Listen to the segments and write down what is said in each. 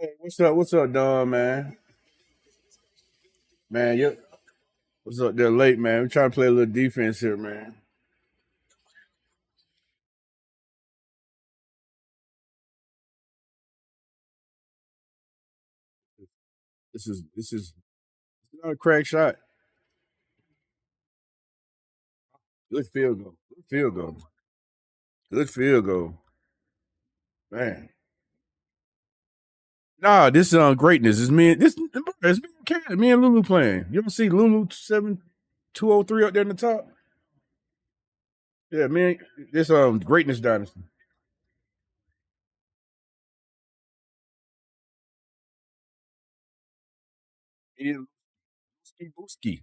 Hey, what's up? What's up, Don, man? Man, what's up there late, man? We're trying to play a little defense here, man. This is not a crack shot. Good field goal. Good field goal. Good field goal. Man. Nah, this greatness. Is me and this it's me and Cat, me and Lulu playing. You ever see Lulu 7203 up there in the top? Yeah, man. This greatness dynasty. Yeah, Booski Booski.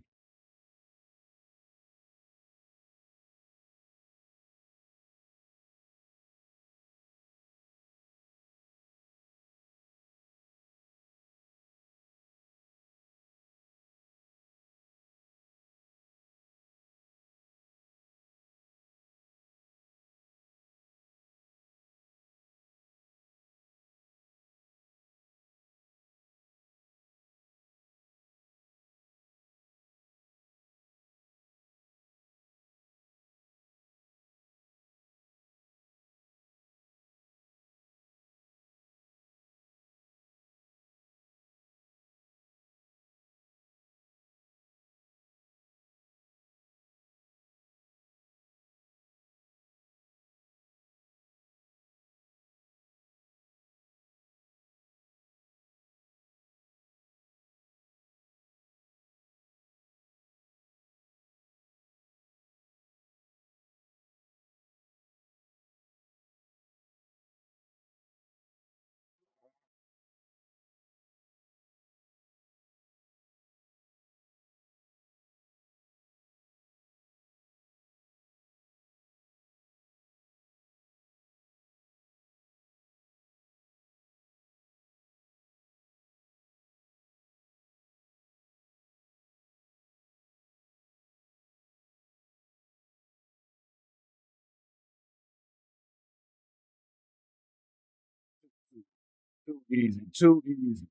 Too easy. Too easy.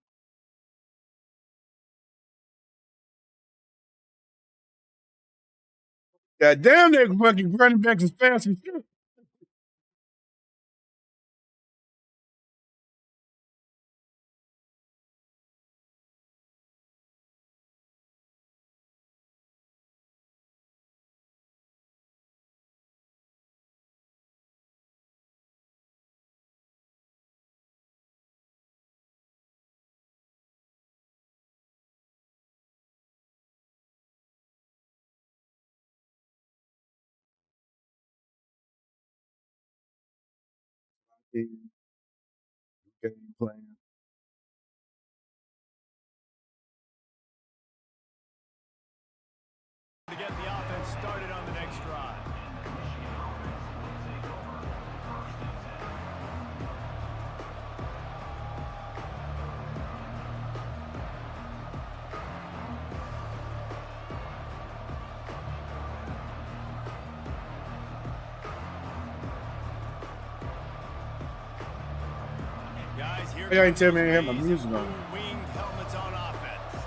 God damn, that fucking running backs is fast as shit. Game plan. To get the offense started on the next drive. Guys, here Y'all ain't tell me I comes ain't have my these music on. blue-winged helmets on offense.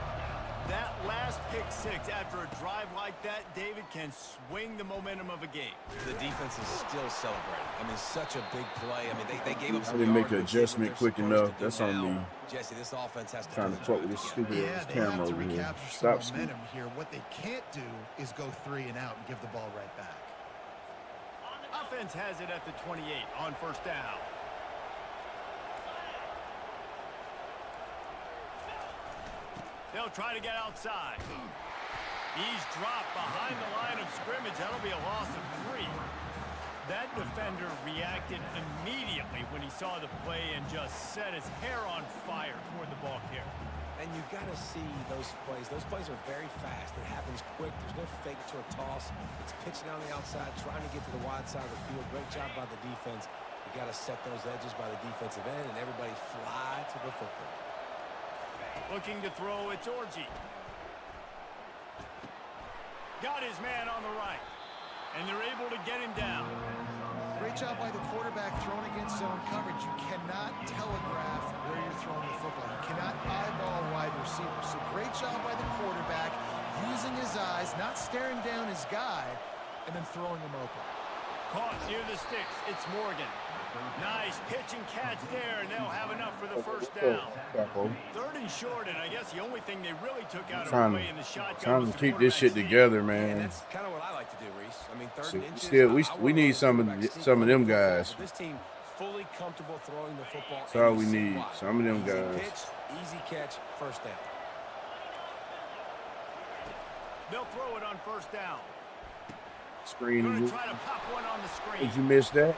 That last pick six after a drive like that, David, can swing the momentum of a game. The defense is still celebrating. I mean, such a big play. I mean, they gave up I some didn't make yards. an But did what adjustment they're quick supposed enough. to do That's on now. me. Jesse, this offense has to Trying put to the fuck drive with this together. stupid Yeah, ass they camera have to over here. recapture some Stop screen. momentum here. What they can't do is go 3 and out and give the ball right back. Offense has it at the 28 on first down. They'll try to get outside. He's dropped behind the line of scrimmage. That'll be a loss of 3. That defender reacted immediately when he saw the play and just set his hair on fire toward the ball carrier. And you got to see those plays. Those plays are very fast. It happens quick. There's no fake to a toss. It's pitching on the outside, trying to get to the wide side of the field. Great job by the defense. You got to set those edges by the defensive end, and everybody fly to the football. Looking to throw, it's Orji. Got his man on the right. And they're able to get him down. Great job by the quarterback throwing against zone coverage. You cannot telegraph where you're throwing the football. You cannot eyeball wide receivers. So great job by the quarterback using his eyes, not staring down his guy, and then throwing him open. Caught near the sticks. It's Morgan. Nice pitch and catch there, and they'll have enough for the first down. Third and short, and I guess the only thing they really took out of play in the shotgun trying was to the keep this shit together, man. Yeah, that's kind of what I like to do, Reese. I mean, third and inches. Still, we need some of them guys. This team fully comfortable throwing the football. That's all we need. Some of them Easy guys. pitch, easy catch, first down. They'll throw it on first down. Screen. Gonna try to pop one on the screen. Did you miss that?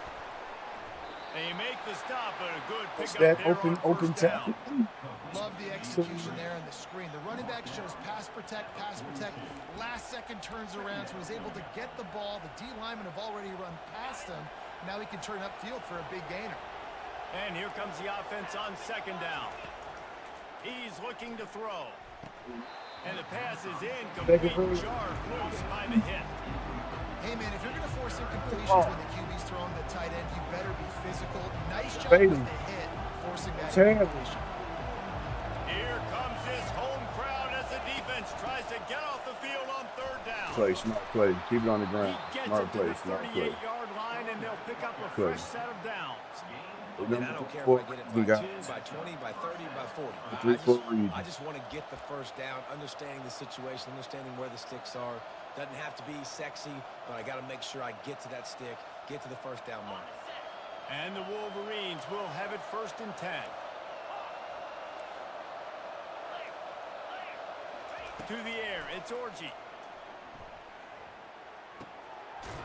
They make the stop, but a good What's pickup that there open on first down. tackle? Love the execution there on the screen. The running back shows pass protect. Last second turns around, so he's able to get the ball. The D linemen have already run past him. Now he can turn upfield for a big gainer. And here comes the offense on second down. He's looking to throw. And the pass is incomplete. Jarred loose by the hit. Hey, man, if you're going to force incompletions when the QB's throwing the tight end, you better be physical. Nice job with the hit, forcing that incompletion. Here comes this home crowd as the defense tries to get off the field on third down. Smart play. Keep it on the ground. He gets Smart it to play. the Smart play. 38-yard line, and they'll pick up a fresh set of downs. And I don't care if I get it by 2, by 20, by 30, by 40. I just want to get the first down, understanding the situation, understanding where the sticks are. Doesn't have to be sexy, but I got to make sure I get to that stick, get to the first down mark. And the Wolverines will have it first and 10. To the air, it's Orji.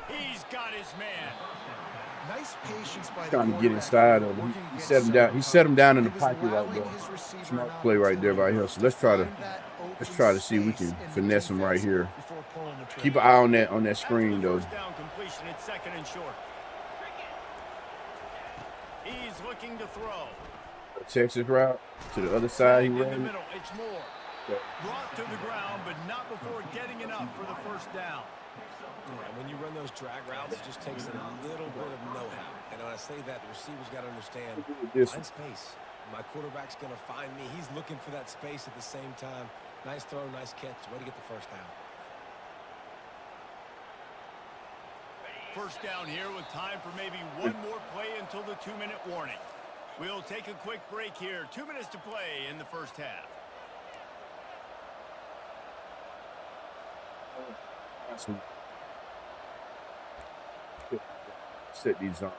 He's got his man. Nice patience by the Trying to get inside of him. He set him down. He set him down in the pocket right there. Smart play right there by him. So let's try to see if we can finesse him right here. Keep an eye on that screen though. First down completion. It's second and short. He's looking to throw. Texas route to the other side. He In the ran. middle, it's Moore. Brought to the ground, but not before getting enough for the first down. Yeah, when you run those drag routes, it just takes a little bit of know-how. And when I say that, the receiver's got to understand, find space. My quarterback's going to find me. He's looking for that space at the same time. Nice throw, nice catch. Way to get the first down. First down here with time for maybe one more play until the 2-minute warning. We'll take a quick break here. 2 minutes to play in the first half. Set these on.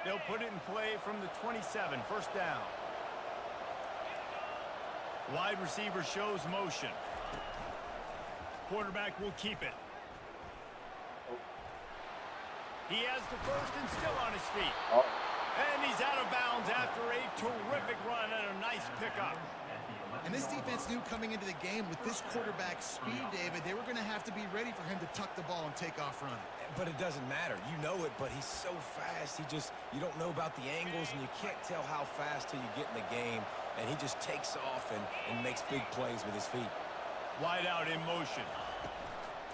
They'll put it in play from the 27, first down. Wide receiver shows motion. Quarterback will keep it. He has the first and still on his feet. And he's out of bounds after a terrific run and a nice pickup. And this defense knew coming into the game with this quarterback's speed, David, they were going to have to be ready for him to tuck the ball and take off running. But it doesn't matter. You know it, but he's so fast. You don't know about the angles, and you can't tell how fast till you get in the game. And he just takes off and makes big plays with his feet. Wide out in motion.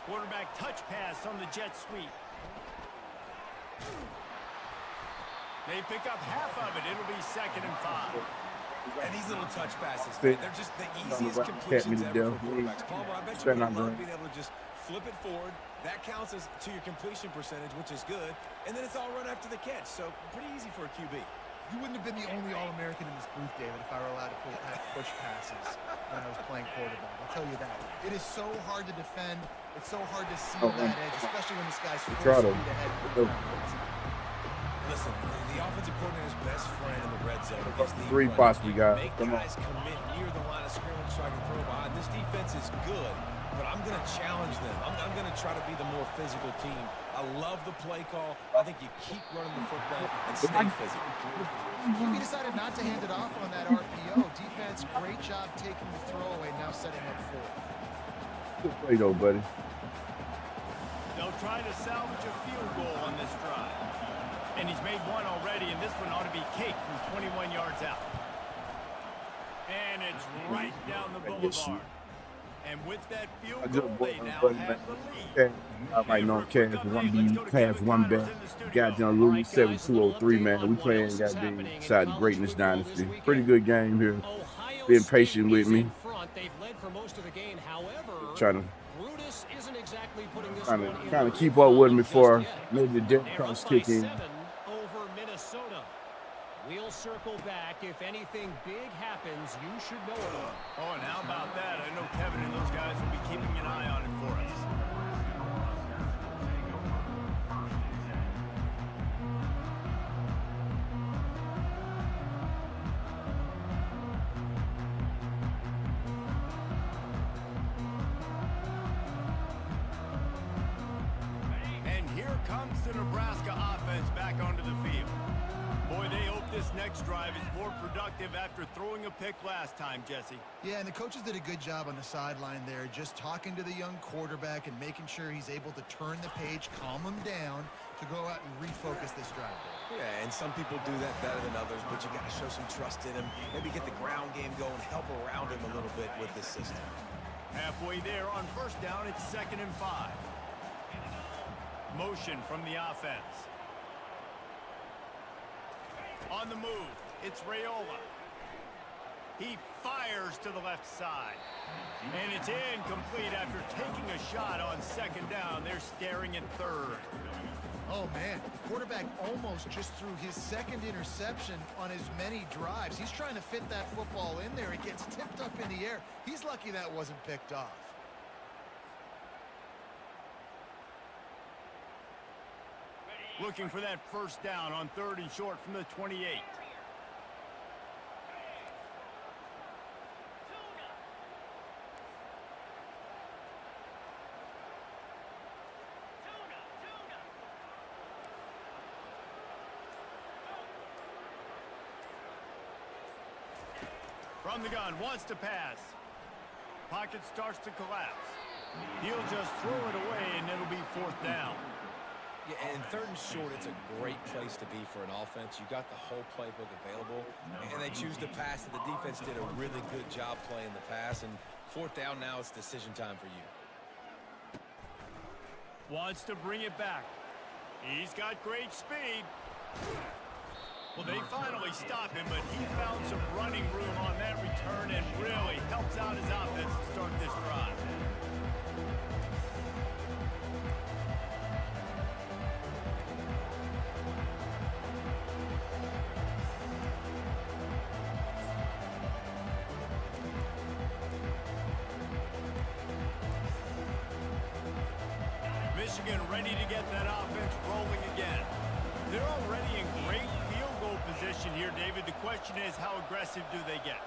Quarterback touch pass on the jet sweep. They pick up half of it. It'll be second and 5. And these little touch passes, they're just the easiest completions ever for quarterbacks. Palmer, I bet you love being able to just flip it forward. That counts as to your completion percentage, which is good. And then it's all run after the catch. So pretty easy for a QB. You wouldn't have been the only All-American in this booth, David, if I were allowed to push passes when I was playing quarterback. I'll tell you that. It is so hard to defend. It's so hard to see that edge, especially when this guy's full speed ahead. Listen, the offensive coordinator's best friend in the red zone is the Three spots we got. Make guys commit near the line of scrimmage so I can throw behind. This defense is good, but I'm going to challenge them. I'm going to try to be the more physical team. I love the play call. I think you keep running the football and stay physical. He decided not to hand it off on that RPO. Defense, great job taking the throwaway, now setting up fourth. Good play though, buddy. They'll try to salvage a field goal on this drive. And he's made one already, and this one ought to be cake from 21 yards out. And it's right down the boulevard. And with that I field just goal, bought they my now buddy have the Cash. lead. I'm right And for now, a quick Cash. update, One let's B, go to Cash, Kevin one Connors bet. in the studio. Goddamn, All losing right, guys, a little 7-2-3, update man. We on what playing else is goddamn happening in inside the college greatness football this dynasty. weekend. Pretty good game here. Ohio Being State patient with is me. in front. They've led for most of the game. However, Trying Brutus isn't exactly putting this one in to the keep rear up with him column just before yet. maybe the depth They're cross up by kick in. 7 over Minnesota. We'll circle back. If anything big happens, you should know it. Oh, and how about that? I know Kevin and those guys will be keeping an eye on it for us. And here comes the Nebraska offense back onto the field. Boy, they hope this next drive is more productive after throwing a pick last time, Jesse. Yeah, and the coaches did a good job on the sideline there, just talking to the young quarterback and making sure he's able to turn the page, calm him down to go out and refocus this drive. Yeah, and some people do that better than others, but you got to show some trust in him. Maybe get the ground game going, help around him a little bit with this system. Halfway there on first down, it's 2nd and 5. Motion from the offense. On the move, it's Raiola. He fires to the left side. And it's incomplete after taking a shot on 2nd down. They're staring at 3rd. Oh, man, the quarterback almost just threw his 2nd interception on as many drives. He's trying to fit that football in there. It gets tipped up in the air. He's lucky that wasn't picked off. Looking for that first down on 3rd and short from the 28. From the gun, wants to pass. Pocket starts to collapse. He'll just throw it away, and it'll be 4th down. Yeah, and 3rd and short, it's a great place to be for an offense. You got the whole playbook available, and they choose to pass. And the defense did a really good job playing the pass. And 4th down now, it's decision time for you. Wants to bring it back. He's got great speed. Well, they finally stop him, but he found some running room on that return and really helps out his offense to start this drive. Michigan ready to get that offense rolling again. They're already in great field goal position here, David. The question is, how aggressive do they get?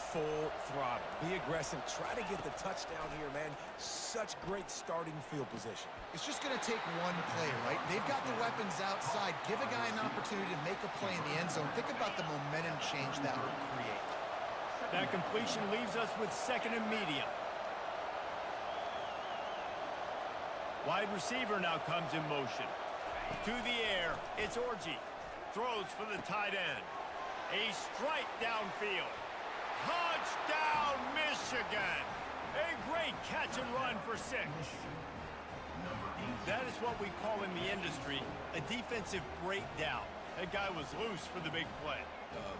Full throttle. Be aggressive. Try to get the touchdown here, man. Such great starting field position. It's just going to take one play, right? They've got the weapons outside. Give a guy an opportunity to make a play in the end zone. Think about the momentum change that would create. That completion leaves us with 2nd and medium. Wide receiver now comes in motion. To the air, it's Orji. Throws for the tight end. A strike downfield. Touchdown, Michigan! A great catch and run for 6. That is what we call in the industry a defensive breakdown. That guy was loose for the big play.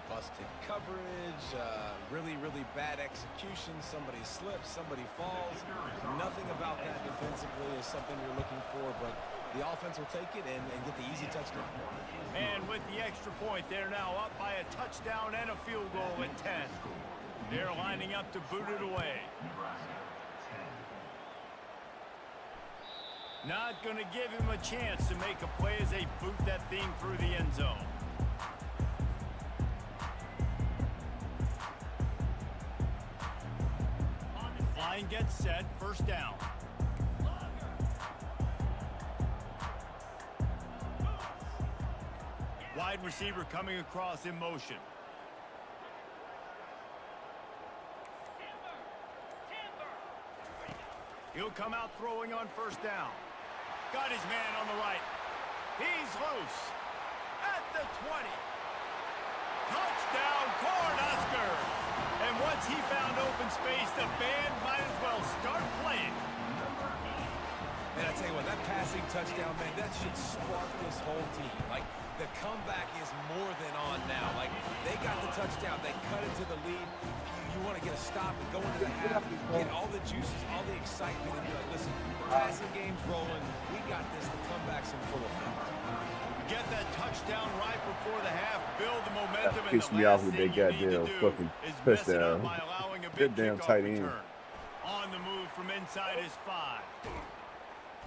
Busted coverage, really, really bad execution. Somebody slips, somebody falls. Nothing about that defensively is something you're looking for, but the offense will take it and get the easy touchdown. And with the extra point, they're now up by a touchdown and a field goal at 10. They're lining up to boot it away. Not going to give him a chance to make a play as they boot that thing through the end zone. Line gets set, first down. Wide receiver coming across in motion. He'll come out throwing on first down. Got his man on the right. He's loose at the 20. Touchdown, Cornhuskers! And once he found open space, the band might as well start playing. And I tell you what, that passing touchdown, man, that should spark this whole team. Like, the comeback is more than on now. Like, they got the touchdown. They cut into the lead. You want to get a stop and go into the half, get all the juices, all the excitement, and be like, listen, the passing game's rolling. We got this. The comeback's in full effect. Get that touchdown right before the half, build the momentum, and Pissed me off with that goddamn fucking touchdown. Good damn tight end. On the move from inside his 5.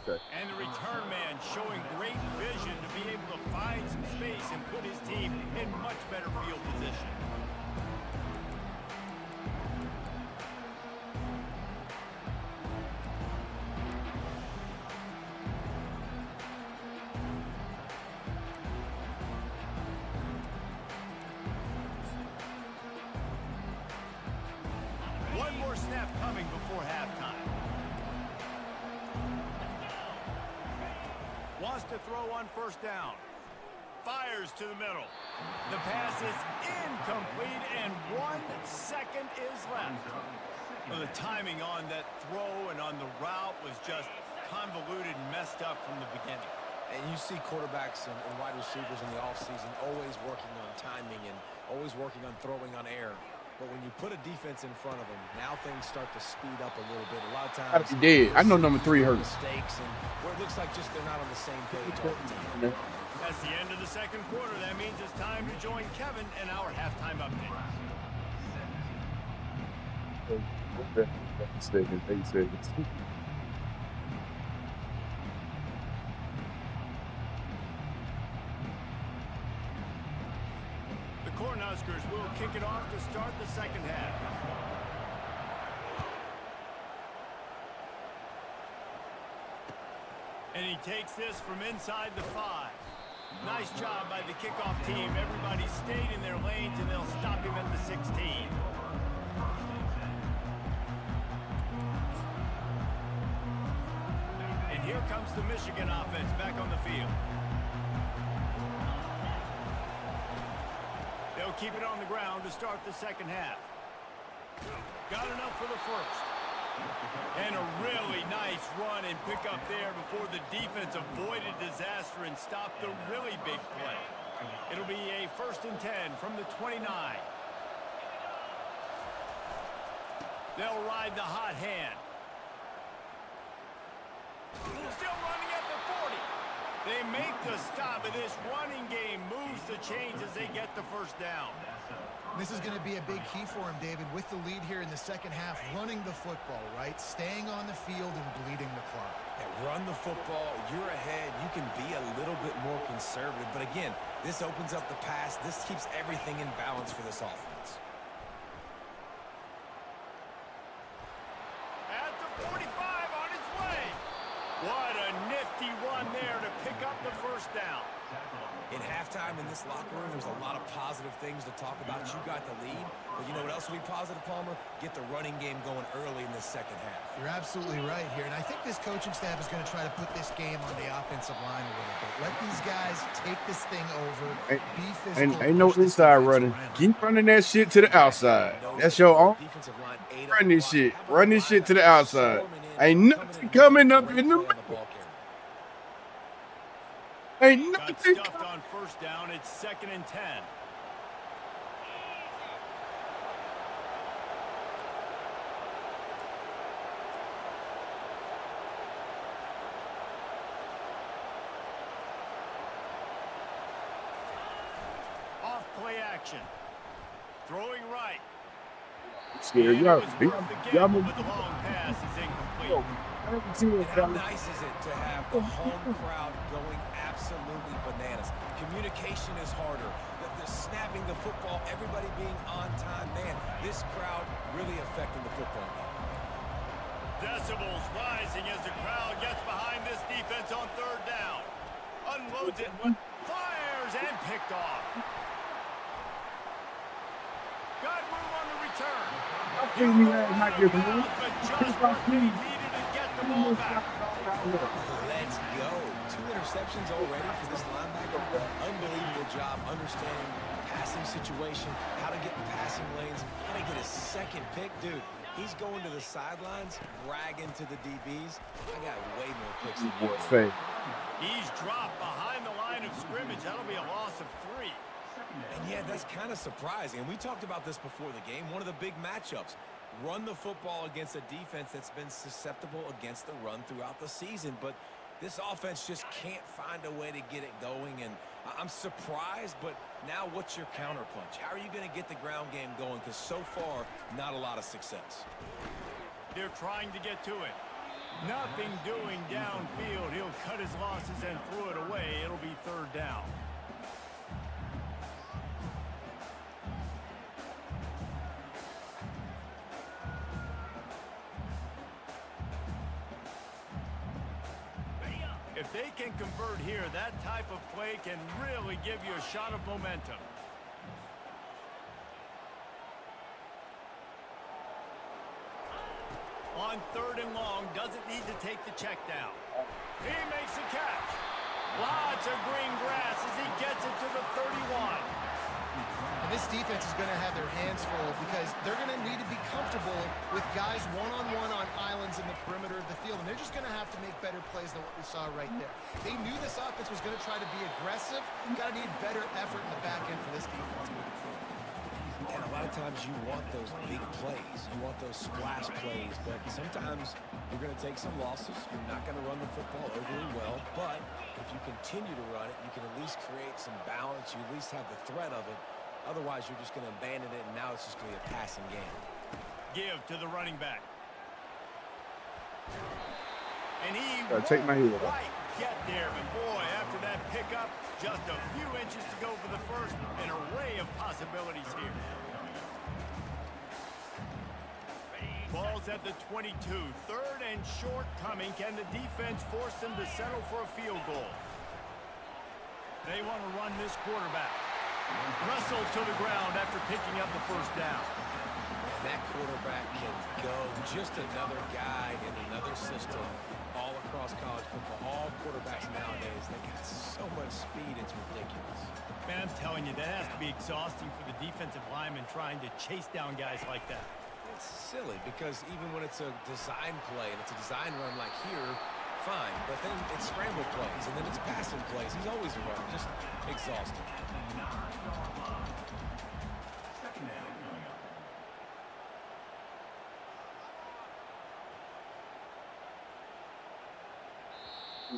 Okay. And the return man showing great vision to be able to find some space and put his team in much better field position. One more snap coming before halftime. Wants to throw on first down. Fires to the middle. The pass is incomplete, and 1 second is left. Well, the timing on that throw and on the route was just convoluted and messed up from the beginning. And you see quarterbacks and wide receivers in the offseason always working on timing and always working on throwing on air. But when you put a defense in front of them, now things start to speed up a little bit. A lot of times, He did. I know number 3 hurt. Mistakes and where it looks like just they're not on the same page all the time. That's the end of the second quarter. That means it's time to join Kevin in our halftime update. 8 seconds. The Cornhuskers will kick it off to start the second half. And he takes this from inside the 5. Nice job by the kickoff team. Everybody stayed in their lanes, and they'll stop him at the 16. And here comes the Michigan offense back on the field. They'll keep it on the ground to start the second half. Got enough for the first. And a really nice run and pick up there before the defense avoided disaster and stopped the really big play. It'll be a 1st and 10 from the 29. They'll ride the hot hand. Still running at the 40. They make the stop, and this running game moves the chains as they get the first down. This is going to be a big key for him, David, with the lead here in the second half, running the football, right? Staying on the field and bleeding the clock. Yeah, run the football, you're ahead, you can be a little bit more conservative. But again, this opens up the pass. This keeps everything in balance for this offense. At the 45 on its way. What a nifty run there to pick up the first down. In halftime in this locker room, there's a lot of positive things to talk about. You got the lead, but you know what else will be positive, Palmer? Get the running game going early in this second half. You're absolutely right here, and I think this coaching staff is going to try to put this game on the offensive line a little bit. Let these guys take this thing over, be physical. Ain't no inside running. Keep running that shit to the outside. That's your own. Run this shit. Run this shit to the outside. Ain't nothing coming up in the middle. Ain't Got nothing. stuffed on first down. It's 2nd and 10. Off play action. Throwing right. Scared And it y'all. was worth the gamble, but the long pass is incomplete. How nice is it to have the home crowd going absolutely bananas? Communication is harder. The snapping the football, everybody being on time. Man, this crowd really affecting the football game. Decibels rising as the crowd gets behind this defense on 3rd down. Unloads it, fires, and picked off. Got room on the return. But just what they needed to get the ball back. Let's go. 2 interceptions already for this linebacker. Unbelievable job understanding passing situation, how to get in passing lanes, how to get his second pick. Dude, he's going to the sidelines, bragging to the DBs. I got way more picks than you. Fake. He's dropped behind the line of scrimmage. That'll be a loss of 3. And yeah, that's kind of surprising. And we talked about this before the game. One of the big matchups. Run the football against a defense that's been susceptible against the run throughout the season. But this offense just can't find a way to get it going. And I'm surprised, but now what's your counterpunch? How are you going to get the ground game going? Because so far, not a lot of success. They're trying to get to it. Nothing doing downfield. He'll cut his losses and throw it away. It'll be 3rd down. If they can convert here, that type of play can really give you a shot of momentum. On 3rd and long, doesn't need to take the check down. He makes a catch. Lots of green grass as he gets it to the 31. And this defense is going to have their hands full because they're going to need to be comfortable with guys one-on-one on islands in the perimeter of the field, and they're just going to have to make better plays than what we saw right there. They knew this offense was going to try to be aggressive. Got to need better effort in the back end for this defense moving forward. And a lot of times you want those big plays. You want those splash plays, but sometimes you're going to take some losses. You're not going to run the football overly well, but if you continue to run it, you can at least create some balance. You at least have the threat of it. Otherwise, you're just going to abandon it, and now it's just going to be a passing game. Give to the running back. And he take my heel. Quite get there, but boy, after that pickup, just a few inches to go for the first. An array of possibilities here. Ball's at the 22. 3rd and short coming. Can the defense force them to settle for a field goal? They want to run this quarterback. Wrestled to the ground after picking up the 1st down. And that quarterback can go. Just another guy in another system all across college football. All quarterbacks nowadays, they got so much speed, it's ridiculous. Man, I'm telling you, that has to be exhausting for the defensive lineman trying to chase down guys like that. It's silly because even when it's a design play and it's a design run like here, fine. But then it's scramble plays and then it's passing plays. He's always a runner, just exhausting.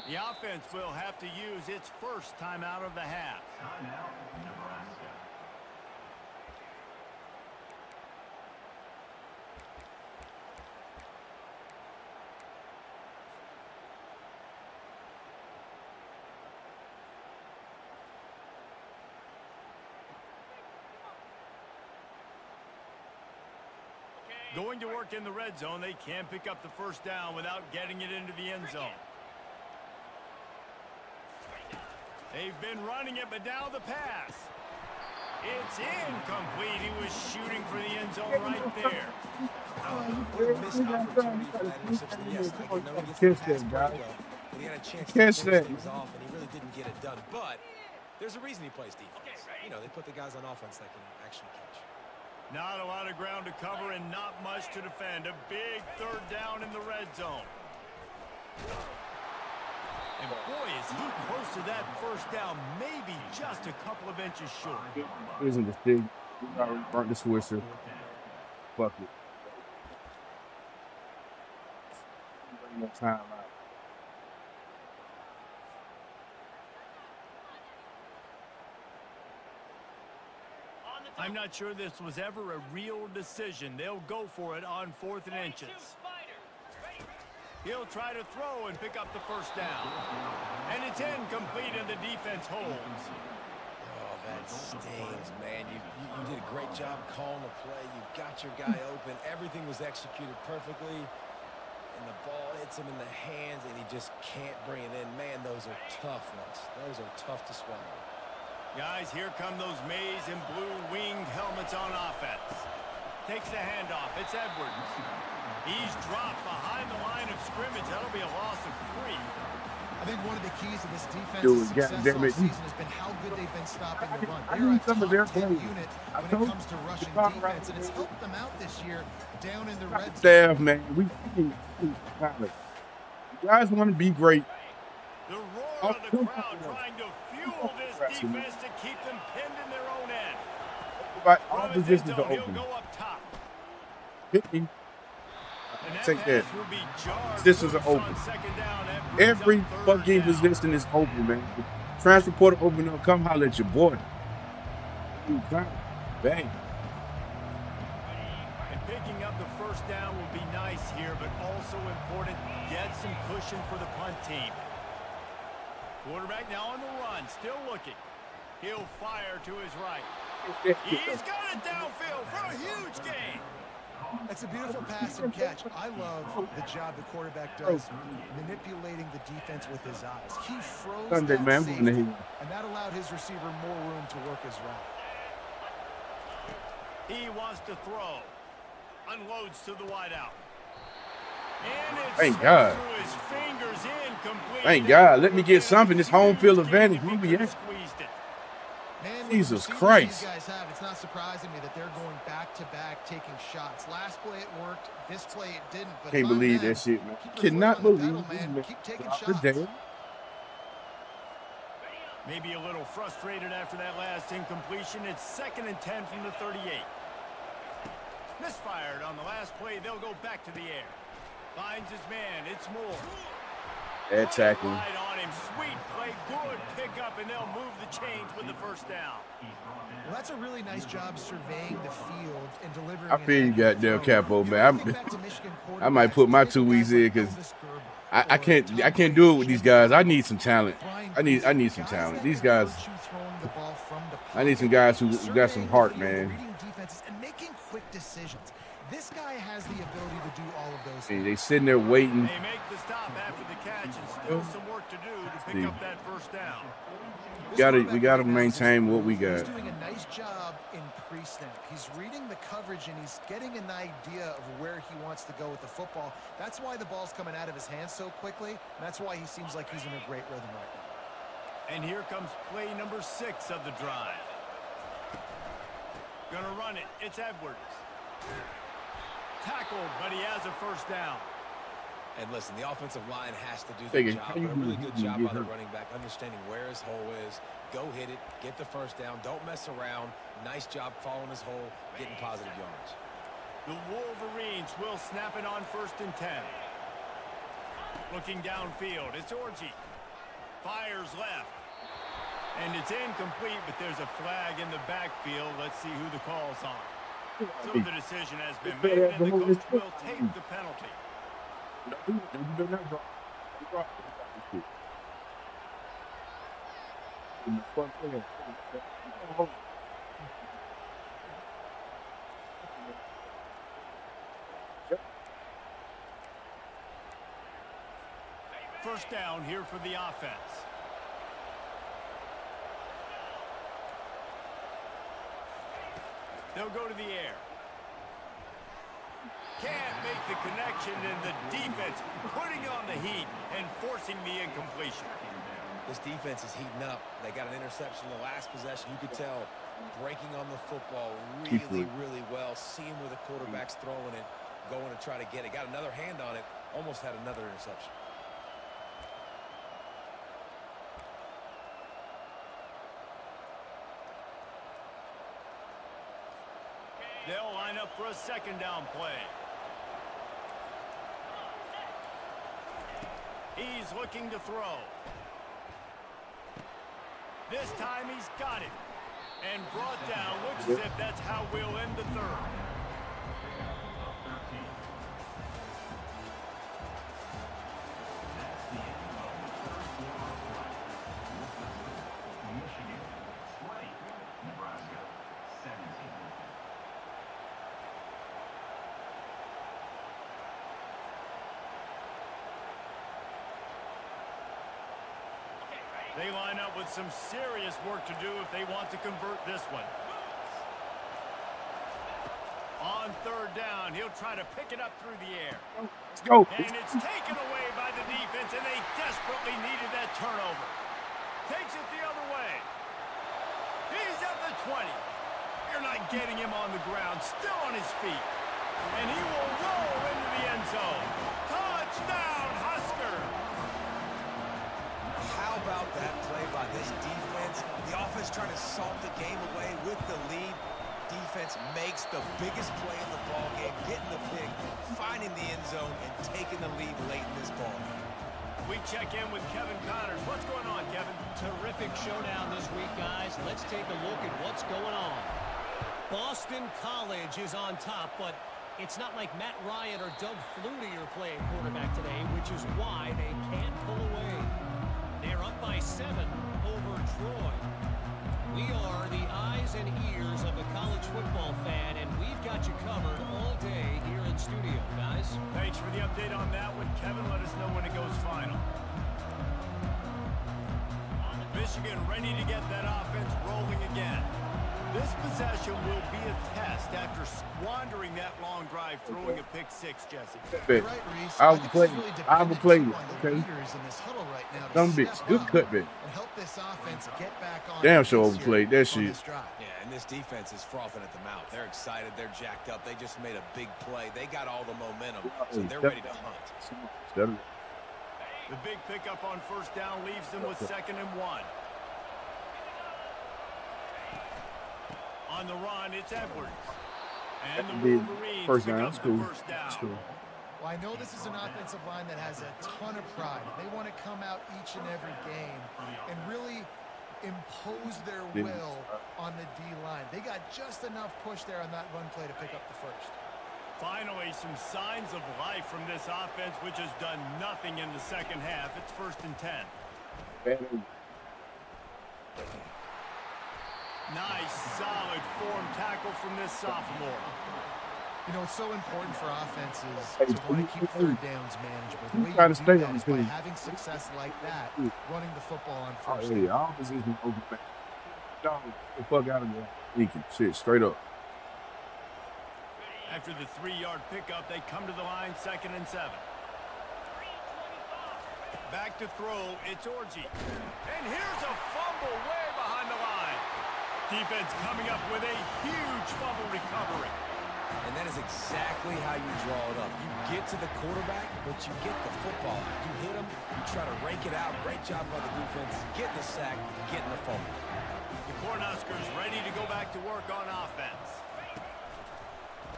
The offense will have to use its first timeout of the half. Going to work in the red zone. They can't pick up the 1st down without getting it into the end zone. They've been running it, but now the pass. It's incomplete. He was shooting for the end zone right there. Missed opportunity for that interception. Yes, I know he gets the pass breakup, but he had a chance to finish things off, and he really didn't get it done. But there's a reason he plays defense. You know, they put the guys on offense that can actually catch. Not a lot of ground to cover and not much to defend. A big 3rd down in the red zone. And boy, is he close to that 1st down, maybe just a couple of inches short. It isn't the thing. Burnt the swisher. Fuck it. No time out. I'm not sure this was ever a real decision. They'll go for it on 4th and inches. He'll try to throw and pick up the 1st down. And it's incomplete and the defense holds. Oh, that stings, man. You did a great job calling the play. You got your guy open. Everything was executed perfectly. And the ball hits him in the hands, and he just can't bring it in. Man, those are tough ones. Those are tough to swallow. Guys, here come those maize and blue winged helmets on offense. Takes the handoff. It's Edwards. He's dropped behind the line of scrimmage. That'll be a loss of 3. I think one of the keys to this defense's Dude, success goddamn all it. season has been how good they've been stopping the run. I They're a need some of their top 10 players. unit I when it told comes to you, rushing right defense, and it's there. helped them out this year down in the red zone. Staff, man, we need talent. You guys want to be great. The roar of the crowd trying to fuel this defense to keep them pinned in their own end. But all From his positions end are zone, he'll open. go up top. Hit me. And that Take that. pass will be jarred Positions are loose on open. second down. That brings Every up third fucking down. position is open, man. Transfer portal open up. Come holler at your boy. Bang. And picking up the first down will be nice here, but also important. Get some cushion for the punt team. Quarterback now on the run, still looking. He'll fire to his right. He's got it downfield for a huge gain. That's a beautiful pass and catch. I love the job the quarterback does manipulating the defense with his eyes. He froze Sunday, that man, I'm safety, gonna hit. and that allowed his receiver more room to work his route. He wants to throw. Unloads to the wideout. And it's Thank God. through his fingers, incomplete. Thank God. Let me get something. This home field advantage. Where we at? Squeezed it. Man, with Jesus the receivers Christ. These guys have, it's not surprising me that they're going back-to-back taking shots. Last play it worked. This play it didn't. But Can't if I'm believe them, that shit, man. keep your foot Cannot on the believe pedal, this man. man. Keep taking dropped shots. the damn. Maybe a little frustrated after that last incompletion. It's 2nd and 10 from the 38. Misfired on the last play. They'll go back to the air. Finds his man. It's Moore. Bad tackle. Right on him. Sweet play. Good pickup, and they'll move the chains with the first down. Well, that's a really nice job surveying the field and delivering. I feel you, goddamn Capo, man. I might might put my 2 weeks in because I can't do it with these guys. I need some talent. I need some talent. These guys. I need some guys who got some heart, man. Reading defenses and making quick decisions. This guy has the ability to do all of those Hey, things. they sitting there waiting. They make the stop after the catch, and still some work to do to pick up that first down. We gotta maintain what we got. He's doing a nice job in pre-snap. He's reading the coverage and he's getting an idea of where he wants to go with the football. That's why the ball's coming out of his hands so quickly, and that's why he seems like he's in a great rhythm right now. And here comes play number 6 of the drive. Gonna run it. It's Edwards. Tackled, but he has a first down. And listen, the offensive line has to do Hey, their job, how but you a really do- good you job get by the hurt? running back, understanding where his hole is. Go hit it, get the first down, don't mess around. Nice job following his hole, getting positive yards. The Wolverines will snap it on 1st and 10. Looking downfield, it's Orji. Fires left. And it's incomplete, but there's a flag in the backfield. Let's see who the call's on. So the decision has been made, and the coach will take the penalty. First down here for the offense. They'll go to the air. Can't make the connection, and the defense putting on the heat and forcing the incompletion. This defense is heating up. They got an interception in the last possession. You could tell breaking on the football really, really well. Seeing where the quarterback's throwing it, going to try to get it. Got another hand on it. Almost had another interception. They'll line up for a second down play. He's looking to throw. This time he's got it. And brought down. Looks as if that's how we'll end the third. They line up with some serious work to do if they want to convert this one. On third down, he'll try to pick it up through the air. Let's go. And it's taken away by the defense, and they desperately needed that turnover. Takes it the other way. He's at the 20. You're not getting him on the ground, still on his feet. And he will roll into the end zone. Touchdown, Husker! How about that play by this defense? The offense trying to salt the game away with the lead. Defense makes the biggest play of the ball game, getting the pick, finding the end zone, and taking the lead late in this ball game. We check in with Kevin Connors. What's going on, Kevin? Terrific showdown this week, guys. Let's take a look at what's going on. Boston College is on top, but it's not like Matt Ryan or Doug Flutie are playing quarterback today, which is why they can't pull away. They're up by 7 over Troy. We are the eyes and ears of the college football fan, and we've got you covered all day here in studio, guys. Thanks for the update on that one, Kevin. Let us know when it goes final. Michigan ready to get that offense rolling again. This possession will be a test after squandering that long drive, throwing a pick six, Jesse. You're right, Reese. I I will think play. this is really I will play. dependent on the Okay. leaders in this huddle right now to Some bitch. step Good up cut, bitch. and help this offense get back on Damn pace sure here overplayed that on shit. this drive. Yeah, and this defense is frothing at the mouth. They're excited. They're jacked up. They just made a big play. They got all the momentum, so they're ready to hunt. The big pickup on first down leaves them with 2nd and 1. On the run, it's Edwards. And the Wolverines First pick down. up That's the cool. first down. That's cool. Well, I know this is an offensive line that has a ton of pride. They want to come out each and every game and really impose their will on the D-line. They got just enough push there on that run play to pick up the first. Finally, some signs of life from this offense, which has done nothing in the second half. It's 1st and 10. Nice, solid form tackle from this sophomore. You know, it's so important for offenses to want to keep third downs manageable. The way you Trying to do stay that on is the by team. having success like that, running the football on Oh, first yeah, down. all position open back. Dog, the fuck out of there. Leaking. Shit, straight up. After the 3-yard pickup, they come to the line, 2nd and 7. Back to throw, it's Orji. And here's a fumble way behind the line. Defense coming up with a huge fumble recovery. And that is exactly how you draw it up. You get to the quarterback, but you get the football. You hit him, you try to rake it out. Great job by the defense, getting the sack, getting the fumble. The Cornhuskers ready to go back to work on offense.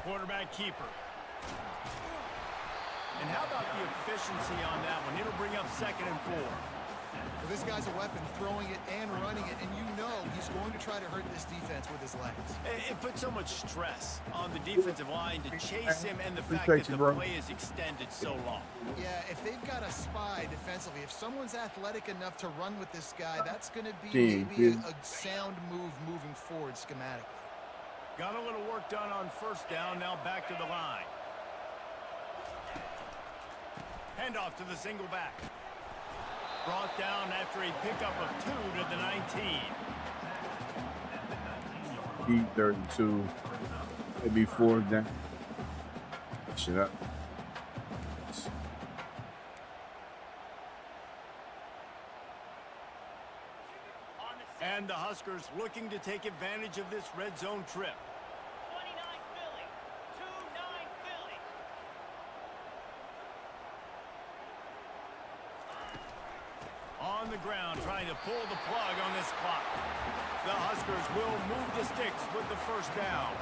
Quarterback keeper. And how about the efficiency on that one? It'll bring up 2nd and 4. Well, this guy's a weapon, throwing it and running it, and you know he's going to try to hurt this defense with his legs. It puts so much stress on the defensive line to chase him, and the fact Appreciate that you, the bro. play is extended so long. Yeah, if they've got a spy defensively, if someone's athletic enough to run with this guy, that's going to be Team, maybe yeah. a sound move moving forward schematically. Got a little work done on first down, now back to the line. Handoff to the single back. Brought down after a pickup of 2 to the 19. E32. Maybe 4 down. Shut up. And the Huskers looking to take advantage of this red zone trip. 29 Philly. 2-9 Philly. On the ground, trying to pull the plug on this clock. The Huskers will move the sticks with the first down.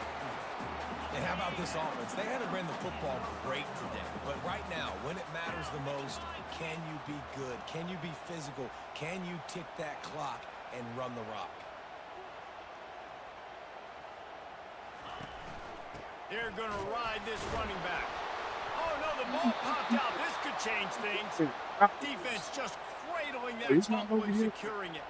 And how about this offense? They haven't ran the football great today, but right now, when it matters the most, can you be good? Can you be physical? Can you tick that clock and run the rock? They're going to ride this running back. Oh, no, the ball popped out. This could change things. Defense just cradling that It's not fumble over and yet. securing it.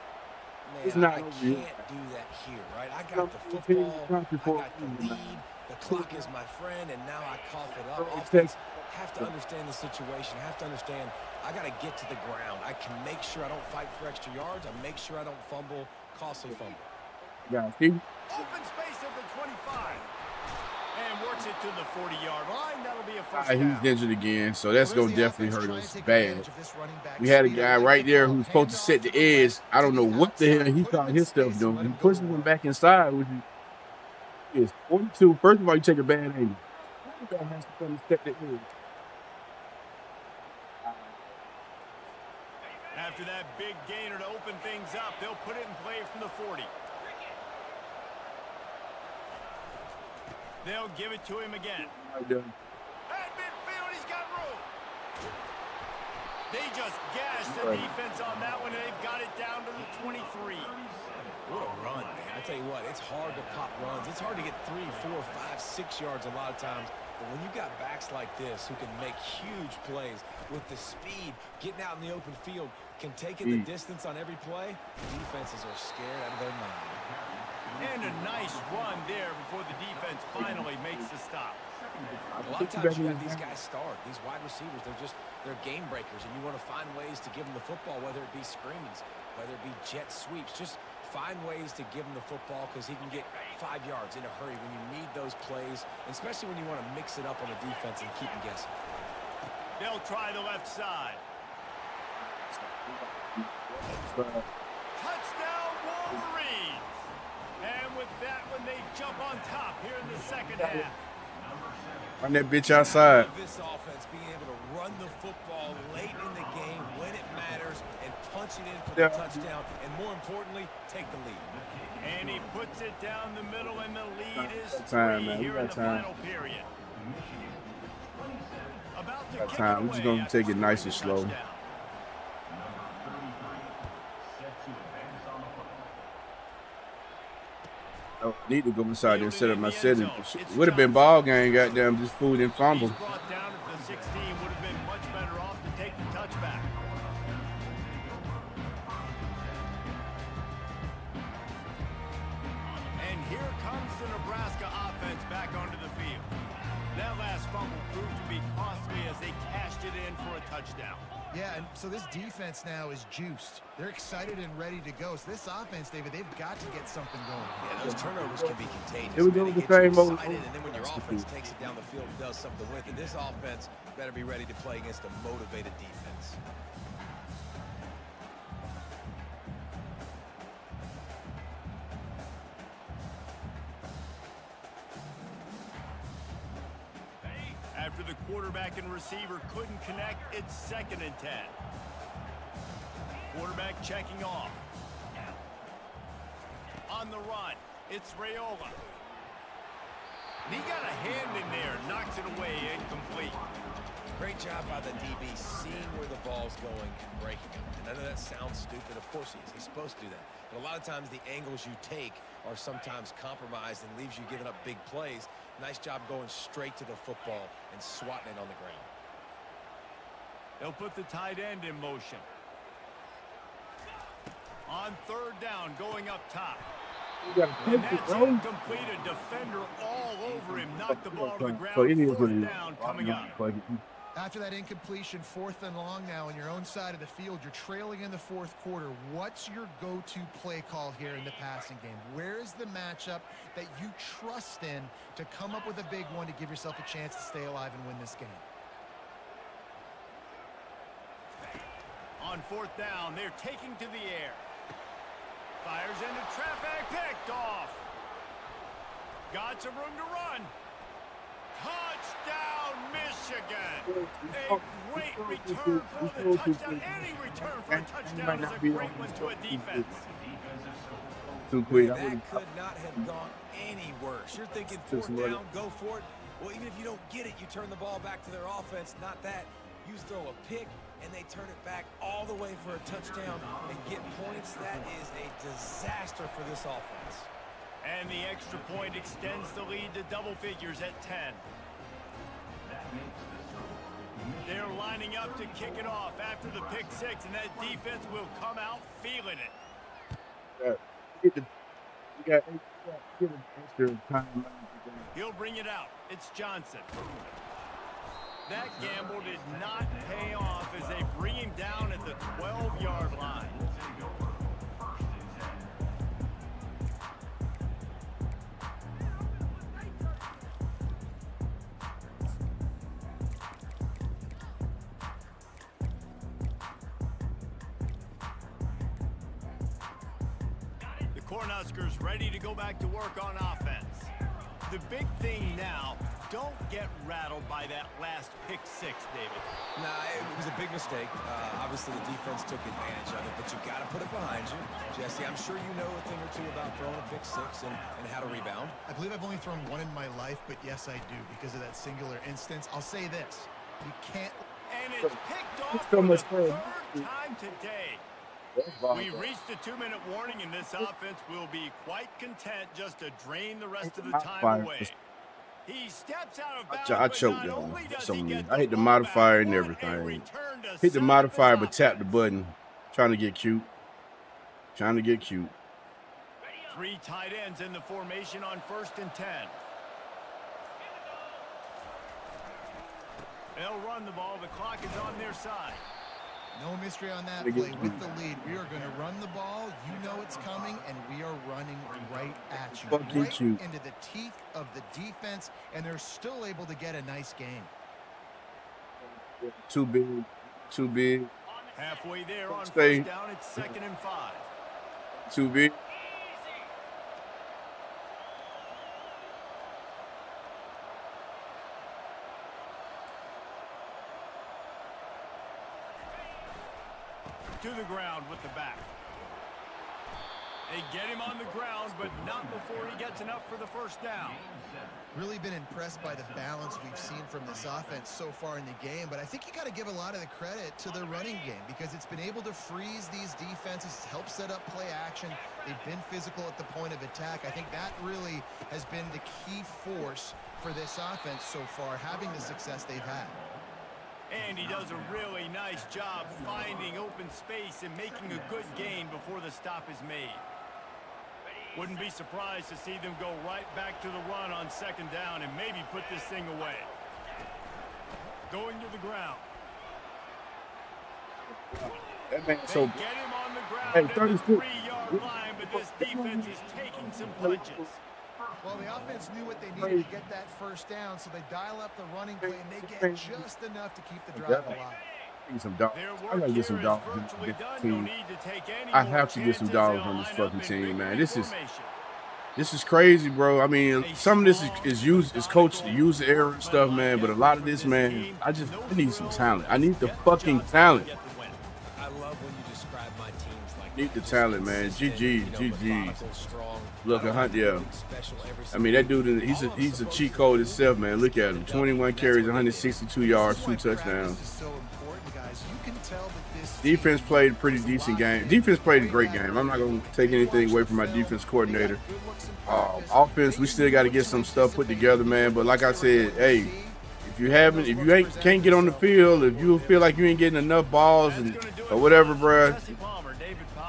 Man, It's not I over can't yet. do that here, right? I No, got the it's football, country I for got the a reason, lead, the clock is my friend, and now I cough it up. Bro, Offense have to understand the situation, have to understand I got to get to the ground. I can make sure I don't fight for extra yards. I make sure I don't fumble, costly fumble. Yeah, see? Open space at the 25. And works it to the 40-yard line. That'll be a first He's down. injured again, so that's Well, going to there's the definitely offense hurt trying to us take advantage bad. of this running back We had a speed. guy I like right the there call. who was supposed to Hand set off the to the edge. left, I don't to know the what the hell outside, he put him thought in his stuff space and doing. let He him go pushed to him work. back inside, which is 42. First of all, you take a bad angle. Quarterback has to come and set the edge. After that big gainer to open things up, they'll put it in play from the 40. They'll give it to him again. Right there. At midfield, he's got room. They just gashed the defense on that one, and they've got it down to the 23. What a run, man. I tell you what, it's hard to pop runs. It's hard to get 3, 4, 5, 6 yards a lot of times. But when you've got backs like this who can make huge plays with the speed, getting out in the open field, can take it the distance on every play, defenses are scared out of their mind. And a nice run there before the defense finally makes the stop. A lot of times you have these guys start, these wide receivers, they're game breakers, and you want to find ways to give them the football, whether it be screens, whether it be jet sweeps. Just find ways to give him the football because he can get 5 yards in a hurry when you need those plays, especially when you want to mix it up on the defense and keep them guessing. They'll try the left side. Touchdown Wolverines! And with that one, they jump on top here in the second half. Run that bitch outside. This offense being able to run the football late in the game when it matters and punch it in for the touchdown, and more importantly, take the lead. And he puts it down the middle, and the lead is Time, 3 man. We here in got the time. final period. About to Got kick time. it We're just away gonna after take it nice and scoring a slow. touchdown. I need to go inside there and set up my setting. Would have been ball game, goddamn, just food and fumble. He's brought down at the 16, would have been much better off to take the touchback. And here comes the Nebraska offense back onto the field. That last fumble proved to be costly as they cashed it in for a touchdown. Yeah, and so this defense now is juiced. They're excited and ready to go. So this offense, David, they've got to get something going. Yeah, those turnovers can be contagious. Here we go Man, with they the get you same excited, and then when your offense takes it down the field and does something with it, this offense better be ready to play against a motivated defense. After the quarterback and receiver couldn't connect, it's 2nd and 10. Quarterback checking off. On the run, it's Raiola. He got a hand in there, knocks it away, incomplete. Great job by the DB seeing where the ball's going and breaking it. And I know that sounds stupid. Of course he is. He's supposed to do that. But a lot of times the angles you take are sometimes compromised and leaves you giving up big plays. Nice job going straight to the football and swatting it on the ground. They'll put the tight end in motion. On 3rd down, going up top. You gotta And take it, that's bro. incomplete. A defender all over him. Knocked the ball to the ground. So it is what 4th it is. down coming up. After that incompletion, 4th and long now on your own side of the field, you're trailing in the 4th quarter. What's your go-to play call here in the passing game? Where is the matchup that you trust in to come up with a big one to give yourself a chance to stay alive and win this game? On 4th down, they're taking to the air. Fires into traffic, picked off. Got some room to run. Touchdown, Michigan. A great return for the touchdown. Any return for a touchdown is a great one to a defense. Too quick. That could not have gone any worse. You're thinking 4th down, go for it. Well, even if you don't get it, you turn the ball back to their offense. Not that. You throw a pick, and they turn it back all the way for a touchdown and get points. That is a disaster for this offense. And the extra point extends the lead to double figures at 10. They're lining up to kick it off after the pick 6, and that defense will come out feeling it. He'll bring it out. It's Johnson. That gamble did not pay off as they bring him down at the 12-yard line. Cornhuskers ready to go back to work on offense. The big thing now, don't get rattled by that last pick six, David. Nah, it was a big mistake. Obviously, the defense took advantage of it, but you got to put it behind you. Jesse, I'm sure you know a thing or two about throwing a pick six and how to rebound. I believe I've only thrown one in my life, but yes, I do because of that singular instance. I'll say this. You can't... And it's picked off for the third time today. We've reached a 2-minute warning, and this offense will be quite content just to drain the rest of the time away. He steps out of bounds, I choked that. I hit the modifier and everything. Hit the modifier, but tap the button. Trying to get cute. Trying to get cute. 3 tight ends in the formation on 1st and 10. They'll run the ball. The clock is on their side. No mystery on that play. With the lead, we are going to run the ball. You know it's coming, and we are running right at you. Right into the teeth of the defense, and they're still able to get a nice game. Too big. Too big. Halfway there on 1st down, it's 2nd and 5. Too big. To the ground with the back. They get him on the ground, but not before he gets enough for the 1st down. Really been impressed by the balance we've seen from this offense so far in the game, but I think you got to give a lot of the credit to the running game because it's been able to freeze these defenses, help set up play action. They've been physical at the point of attack. I think that really has been the key force for this offense so far, having the success they've had. And he does a really nice job finding open space and making a good gain before the stop is made. Wouldn't be surprised to see them go right back to the run on 2nd down and maybe put this thing away. Going to the ground. That man They so get him on the ground at the 3-yard line, but this defense is taking some punches. Well, the offense knew what they needed to get that 1st down, so they dial up the running play, and they get just enough to keep the drive alive. Some dollars. I gotta get some dollars on this team. I have to get some dollars on this fucking team, man. This is crazy, bro. I mean, some of this is coached user error and stuff, man. But a lot of this, man, I need some talent. I need the fucking talent. I love when you describe my teams like Need the talent, man. GG. Look, yeah. I mean, that dude, he's a cheat code himself, man. Look at him. 21 carries, 162 yards, 2 touchdowns. Defense played a pretty decent game. Defense played a great game. I'm not going to take anything away from my defense coordinator. Offense, we still got to get some stuff put together, man. But like I said, hey, if you can't get on the field, if you feel like you ain't getting enough balls or whatever, bruh,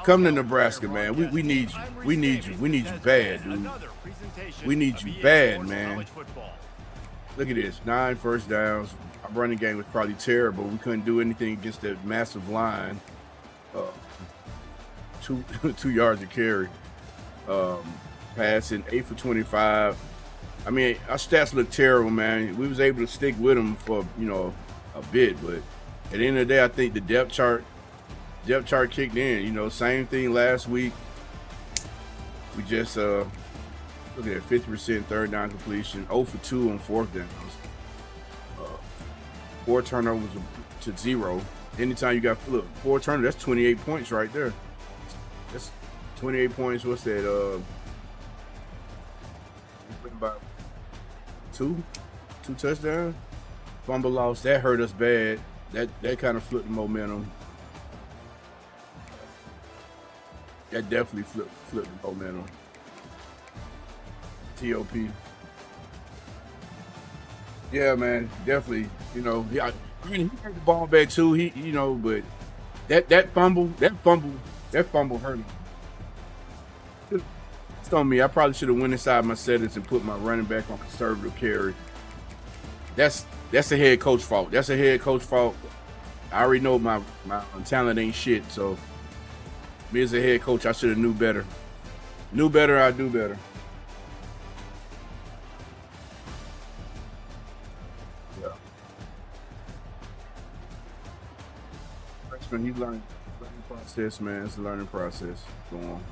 come to Nebraska, man. We need you. We need you. We need you bad, dude. We need you bad, man. Look at this. 9 first downs. Our running game was probably terrible. We couldn't do anything against that massive line. 2 yards a carry. Passing 8 for 25. I mean, our stats look terrible, man. We was able to stick with them for, a bit, but at the end of the day, I think the depth chart kicked in. Same thing last week. We just look at that 50% 3rd down completion, 0 for 2 on 4th downs. 4 turnovers to 0. Anytime you got 4 turnovers, that's 28 points right there. That's 28 points. What's that? About 2 touchdowns. Fumble loss, that hurt us bad. That kind of flipped the momentum. That definitely flipped the momentum. TOP. Yeah, man, definitely. Yeah, he had the ball back too. But that fumble hurt him. It's on me. I probably should have went inside my settings and put my running back on conservative carry. That's a head coach fault. That's a head coach fault. I already know my talent ain't shit. So me as a head coach, I should have knew better. Knew better, I do better. Yeah. Freshman, he's learning process, man. It's a learning process. Go on.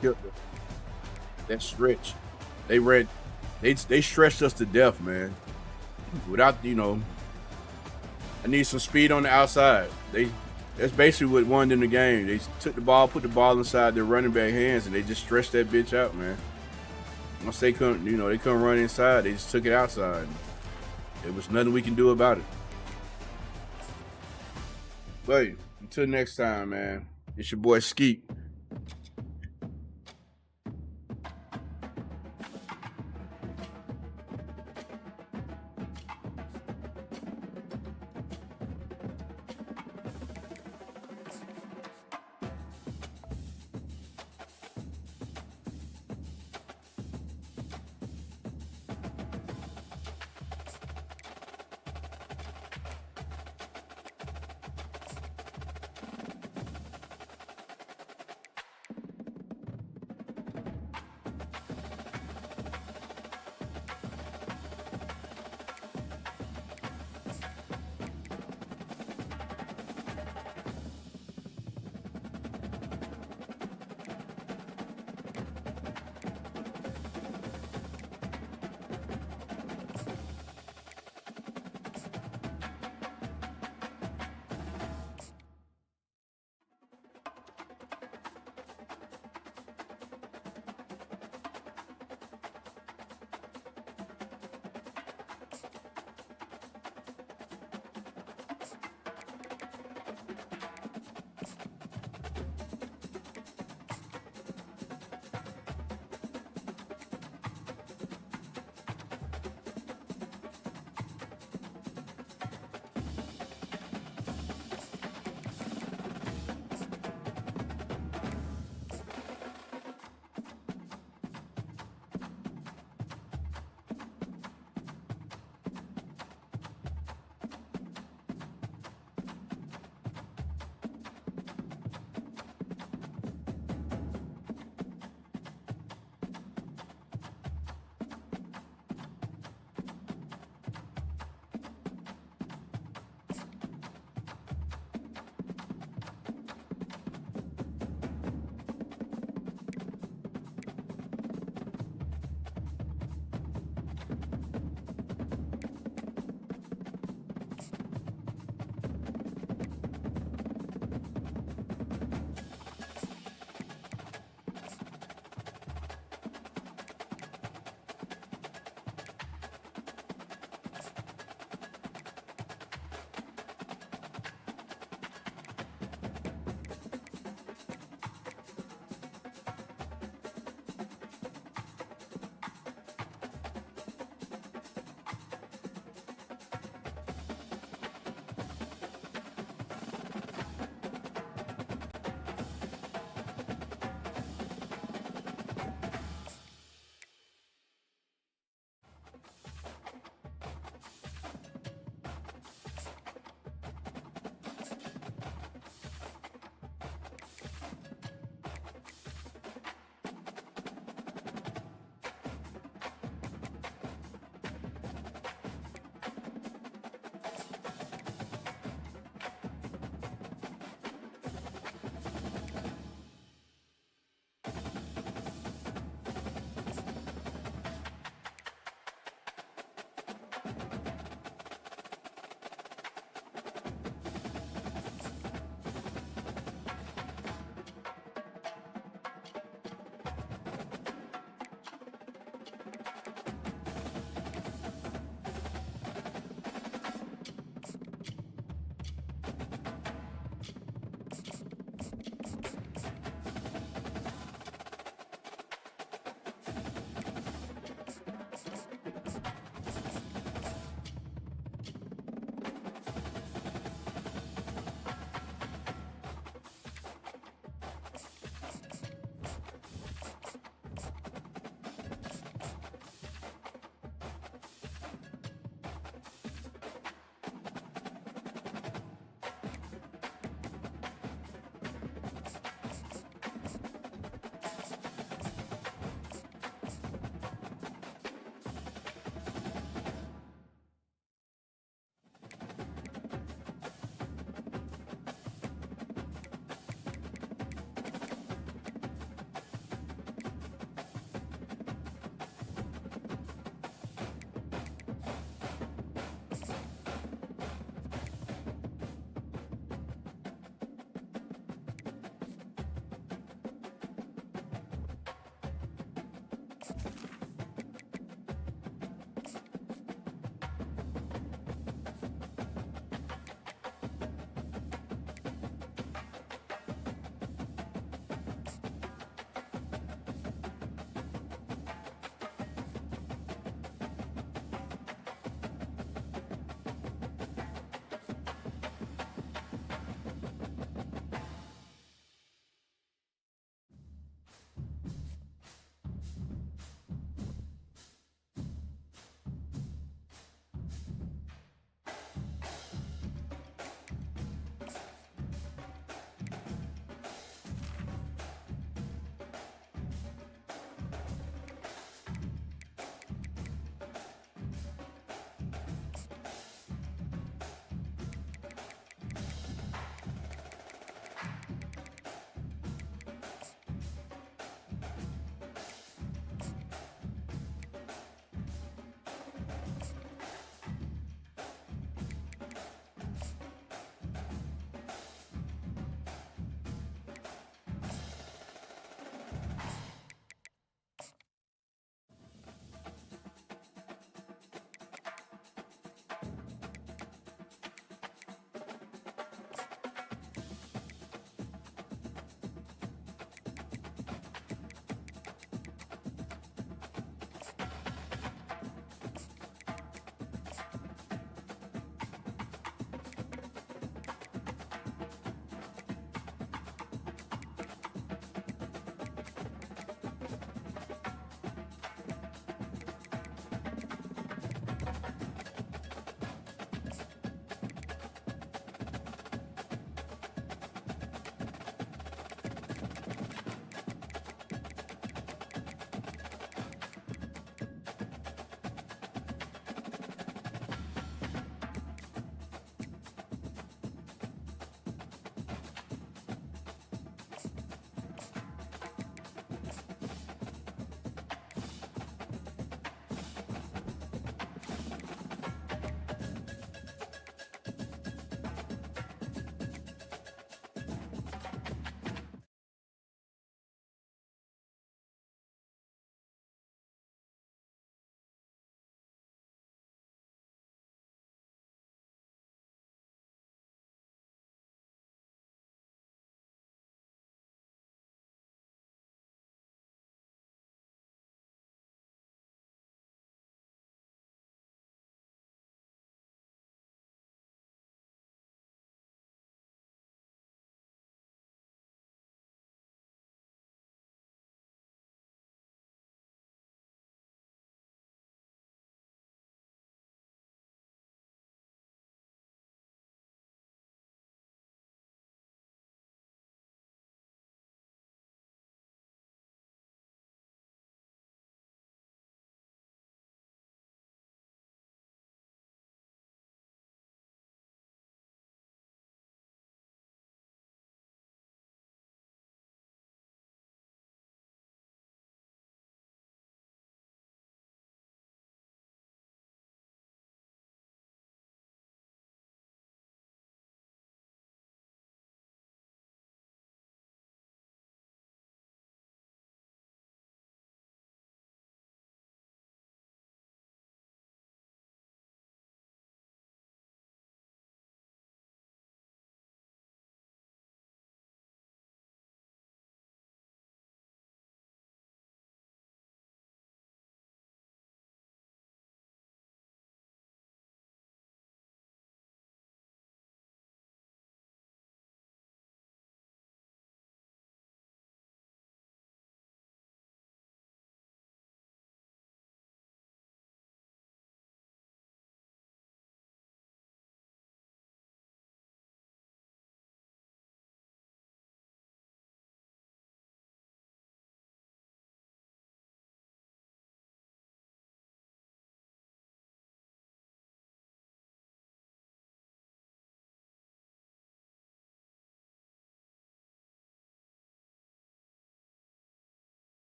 killed that stretch. They stretched us to death, man. Without, you know, I need some speed on the outside. That's basically what won them the game. They took the ball, put the ball inside their running back hands, and they just stretched that bitch out, man. Once they couldn't, you know, they couldn't run inside, they just took it outside. There was nothing we can do about it. But until next time, man, it's your boy Skeet.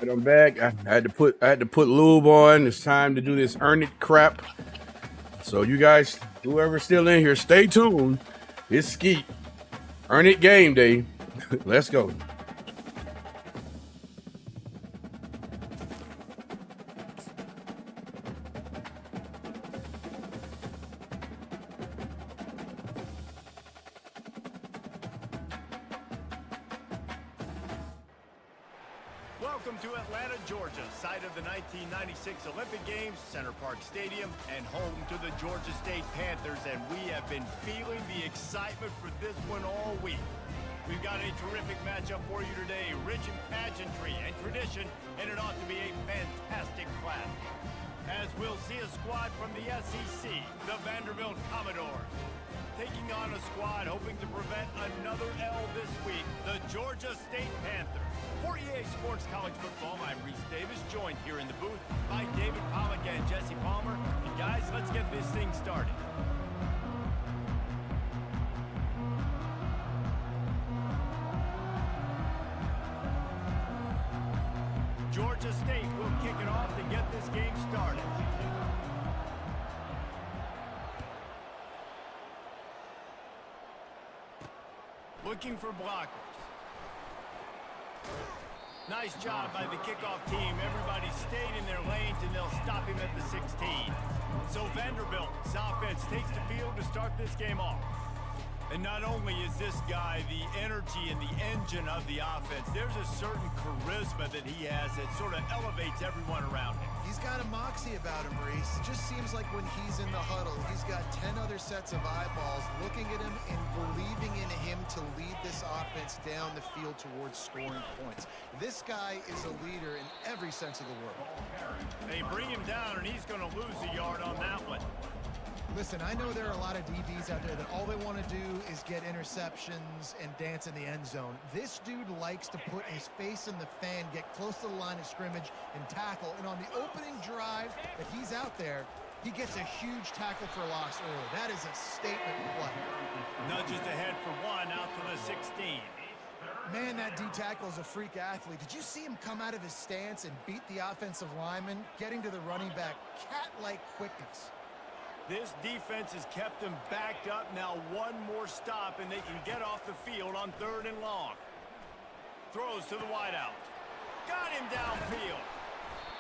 Right, I'm back. I had to put lube on. It's time to do this earn it crap. So you guys, whoever's still in here, stay tuned. It's Skeet. Earn it game day. Let's go. Welcome to Atlanta, Georgia, site of the 1996 Olympic Games, Center Park Stadium, and home to the Georgia State Panthers, and we have been feeling the excitement for this one all week. We've got a terrific matchup for you today, rich in pageantry and tradition, and it ought to be a fantastic clash. As we'll see a squad from the SEC, the Vanderbilt Commodores, taking on a squad hoping to prevent another L this week, the Georgia State Panthers. For EA Sports College Football, I'm Reese Davis, joined here in the booth by David Pollack and Jesse Palmer. And guys, let's get this thing started. Georgia State will kick it off to get this game started. Looking for blockers. Nice job by the kickoff team. Everybody stayed in their lanes, and they'll stop him at the 16. So Vanderbilt's offense takes the field to start this game off. And not only is this guy the energy and the engine of the offense, there's a certain charisma that he has that sort of elevates everyone around him. He's got a moxie about him, Reese. It just seems like when he's in the huddle, he's got 10 other sets of eyeballs looking at him and believing in him to lead this offense down the field towards scoring points. This guy is a leader in every sense of the word. They bring him down, and he's going to lose a yard on that one. Listen, I know there are a lot of DBs out there that all they want to do is get interceptions and dance in the end zone. This dude likes to put his face in the fan, get close to the line of scrimmage, and tackle. And on the opening drive that he's out there, he gets a huge tackle for loss early. That is a statement play. Nudges ahead for one out to the 16. Man, that D-tackle is a freak athlete. Did you see him come out of his stance and beat the offensive lineman, getting to the running back? Cat-like quickness. This defense has kept them backed up. Now one more stop, and they can get off the field on 3rd and long. Throws to the wideout. Got him downfield.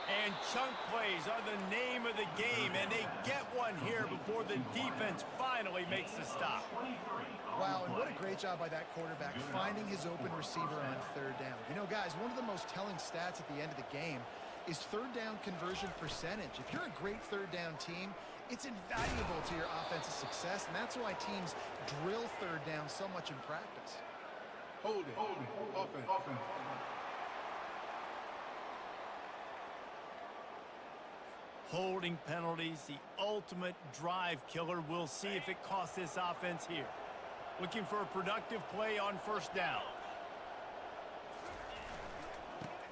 And chunk plays are the name of the game, and they get one here before the defense finally makes the stop. Wow, and what a great job by that quarterback finding his open receiver on 3rd down. You know, guys, one of the most telling stats at the end of the game is 3rd down conversion percentage. If you're a great 3rd down team, it's invaluable to your offensive success, and that's why teams drill 3rd down so much in practice. Hold it. Offense. Holding penalties, the ultimate drive killer. We'll see if it costs this offense here. Looking for a productive play on 1st down.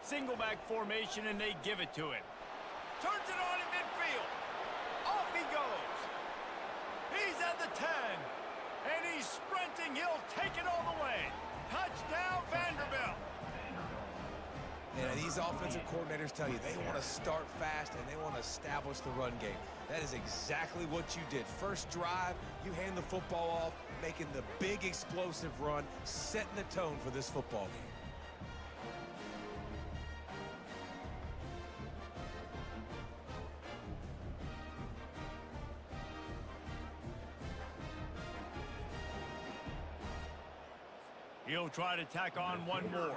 Single back formation, and they give it to him. Turns it on in midfield. Off he goes. He's at the 10. And he's sprinting. He'll take it all the way. Touchdown, Vanderbilt. And these offensive coordinators tell you they want to start fast and they want to establish the run game. That is exactly what you did. First drive, you hand the football off, making the big explosive run, setting the tone for this football game. He'll try to tack on one more.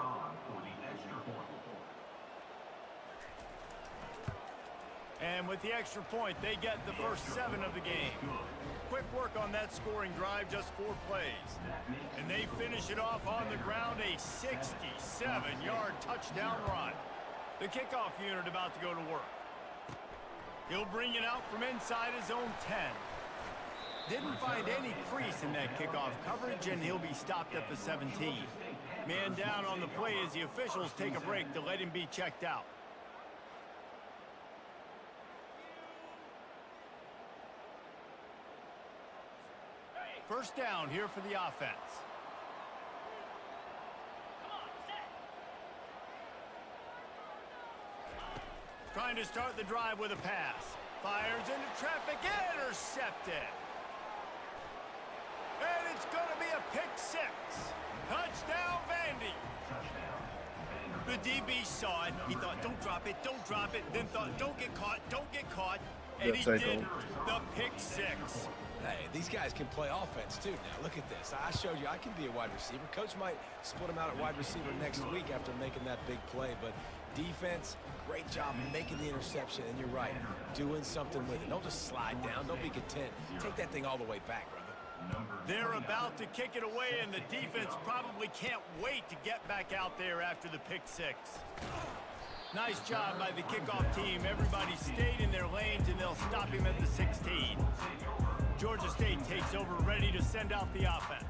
And with the extra point, they get the first 7 of the game. Quick work on that scoring drive, just 4 plays. And they finish it off on the ground, a 67-yard touchdown run. The kickoff unit about to go to work. He'll bring it out from inside his own 10. Didn't find any crease in that kickoff coverage, and he'll be stopped at the 17. Man down on the play as the officials take a break to let him be checked out. First down here for the offense. trying to start the drive with a pass. Fires into traffic, intercepted. And it's going to be a pick six. Touchdown, Vandy. The DB saw it. He thought, don't drop it, don't drop it. Then thought, don't get caught, don't get caught. And he did the pick six. Hey, these guys can play offense, too. Now, look at this. I showed you I can be a wide receiver. Coach might split him out at wide receiver next week after making that big play. But defense, great job making the interception. And you're right, doing something with it. Don't just slide down. Don't be content. Take that thing all the way back, brother. They're about to kick it away, and the defense probably can't wait to get back out there after the pick six. Nice job by the kickoff team. Everybody stayed in their lanes, and they'll stop him at the 16. Georgia State takes over, ready to send out the offense.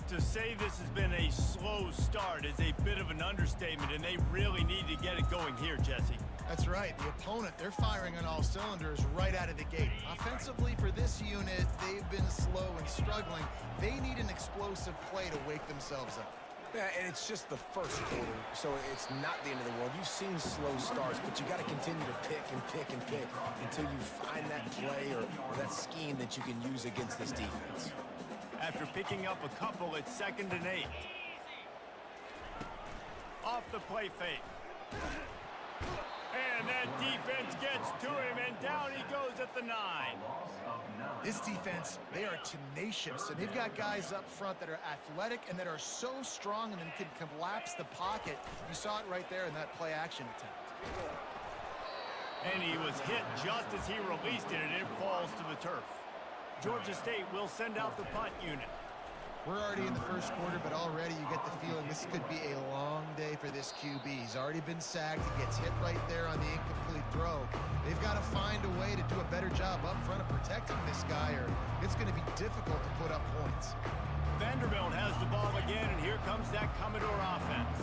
To say this has been a slow start is a bit of an understatement, and they really need to get it going here, Jesse. That's right. The opponent, they're firing on all cylinders right out of the gate. Offensively, for this unit, they've been slow and struggling. They need an explosive play to wake themselves up. Yeah, and it's just the first quarter, so it's not the end of the world. You've seen slow starts, but you got to continue to pick and pick and pick until you find that play or that scheme that you can use against this defense. After picking up a couple, it's 2nd and 8. Off the play fake. And that defense gets to him, and down he goes at the 9. This defense, they are tenacious, and they've got guys up front that are athletic and that are so strong and then can collapse the pocket. You saw it right there in that play-action attempt. And he was hit just as he released it, and it falls to the turf. Georgia State will send out the punt unit. We're already in the first quarter, but already you get the feeling this could be a long day for this QB. He's already been sacked. He gets hit right there on the incomplete throw. They've got to find a way to do a better job up front of protecting this guy, or it's going to be difficult to put up points. Vanderbilt has the ball again, and here comes that Commodore offense.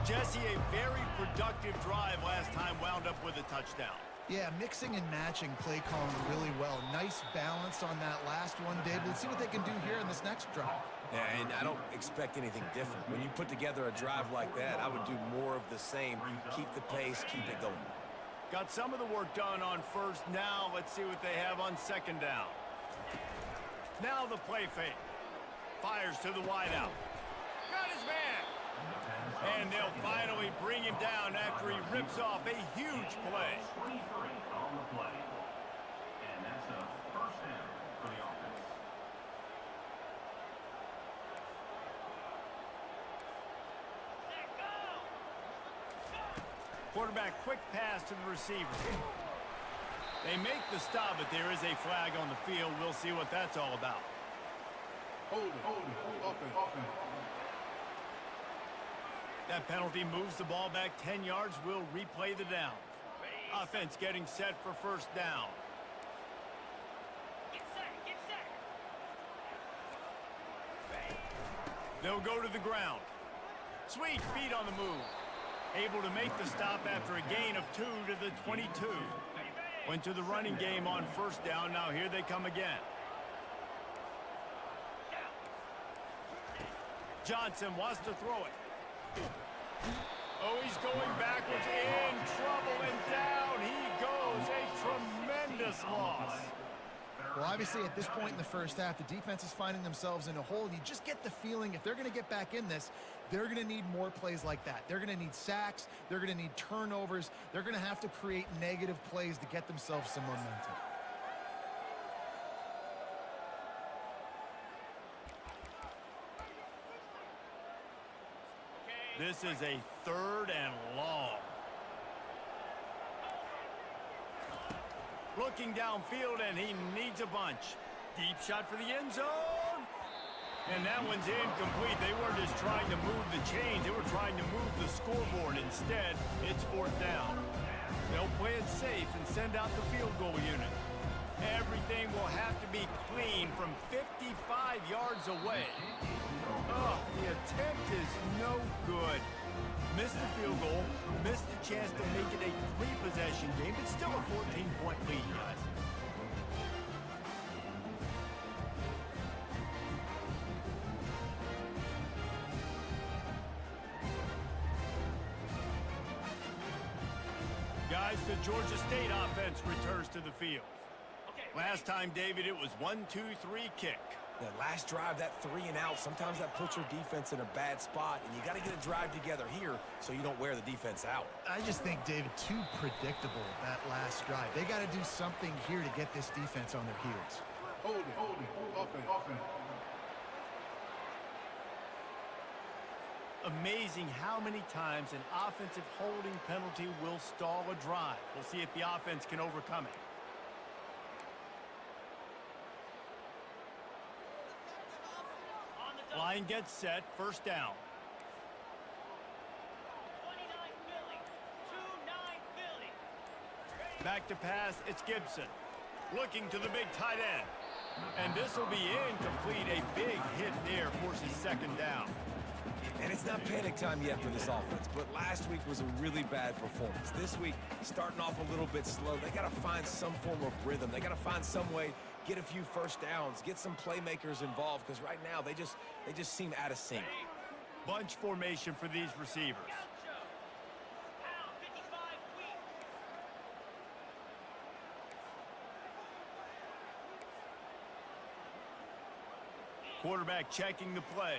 Jesse, a very productive drive last time, wound up with a touchdown. Yeah, mixing and matching play calling really well. Nice balance on that last one, David. Let's see what they can do here in this next drive. Yeah, and I don't expect anything different. When you put together a drive like that, I would do more of the same. Keep the pace, keep it going. Got some of the work done on first. Now let's see what they have on 2nd down. Now the play fake. Fires to the wideout. Got his man. And they'll finally bring him down after he rips off a huge play. Quarterback, quick pass to the receiver. They make the stop, but there is a flag on the field. We'll see what that's all about. Hold it, offense. That penalty moves the ball back 10 yards. We'll replay the down. Offense getting set for first down. Get set. They'll go to the ground. Sweet feet on the move. Able to make the stop after a gain of 2 to the 22. Went to the running game on first down. Now here they come again. Johnson wants to throw it. Oh, he's going backwards, in trouble, and down he goes. A tremendous loss. Well, obviously, at this point in the first half, the defense is finding themselves in a hole. You just get the feeling if they're going to get back in this, they're going to need more plays like that. They're going to need sacks. They're going to need turnovers. They're going to have to create negative plays to get themselves some momentum. This is a 3rd and long. Looking downfield, and he needs a bunch. Deep shot for the end zone. And that one's incomplete. They weren't just trying to move the chains. They were trying to move the scoreboard. Instead, it's 4th down. They'll play it safe and send out the field goal unit. Everything will have to be clean from 55 yards away. Oh, the attempt is no good. Missed the field goal, missed the chance to make it a 3-possession game, but still a 14-point lead, guys. Guys, the Georgia State offense returns to the field. Last time, David, it was 1-2-3 kick. That last drive, that 3 and out, sometimes that puts your defense in a bad spot, and you got to get a drive together here so you don't wear the defense out. I just think, David, too predictable, that last drive. They got to do something here to get this defense on their heels. Hold it. Offense. Amazing how many times an offensive holding penalty will stall a drive. We'll see if the offense can overcome it. Line gets set, first down. 29 Philly. 2-9 Philly. Back to pass, it's Gibson. Looking to the big tight end. And this will be incomplete. A big hit there forces second down. And it's not panic time yet for this offense, but last week was a really bad performance. This week, starting off a little bit slow. They got to find some form of rhythm. They got to find some way, get a few first downs, get some playmakers involved, because right now they just seem out of sync. Bunch formation for these receivers. Quarterback checking the play.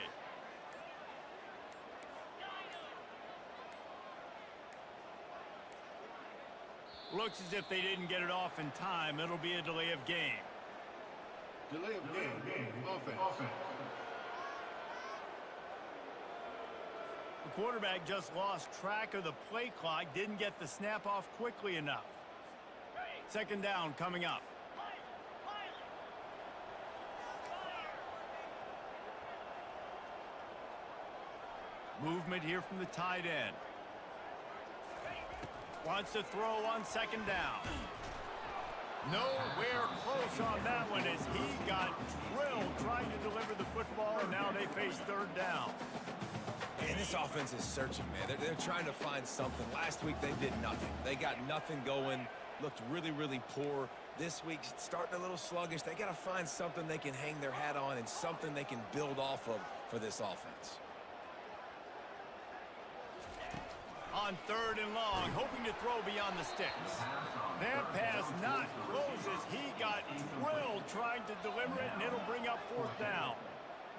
Looks as if they didn't get it off in time. It'll be a delay of game. Delay of game. Offense. The quarterback just lost track of the play clock, didn't get the snap off quickly enough. Second down coming up. Movement here from the tight end. Wants to throw on second down. Nowhere close on that one as he got drilled trying to deliver the football, and now they face third down. And this offense is searching, man. They're trying to find something. Last week, they did nothing. They got nothing going, looked really, really poor. This week, starting a little sluggish. They got to find something they can hang their hat on and something they can build off of for this offense. On third and long, hoping to throw beyond the sticks. That pass not close as he got drilled trying to deliver it, and it'll bring up fourth down.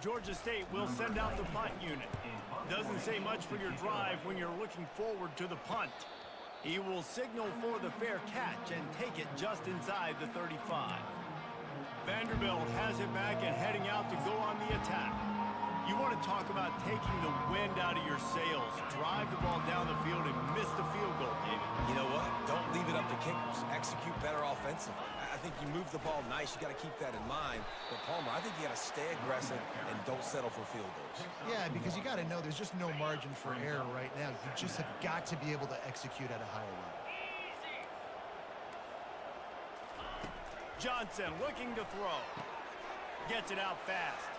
Georgia State will send out the punt unit. Doesn't say much for your drive when you're looking forward to the punt. He will signal for the fair catch and take it just inside the 35. Vanderbilt has it back and heading out to go on the attack. You want to talk about taking the wind out of your sails. Drive the ball down the field and miss the field goal, David. You know what? Don't leave it up to kickers. Execute better offensively. I think you move the ball nice. You got to keep that in mind. But, Palmer, I think you got to stay aggressive and don't settle for field goals. Yeah, because you got to know there's just no margin for error right now. You just have got to be able to execute at a higher level. Johnson looking to throw. Gets it out fast.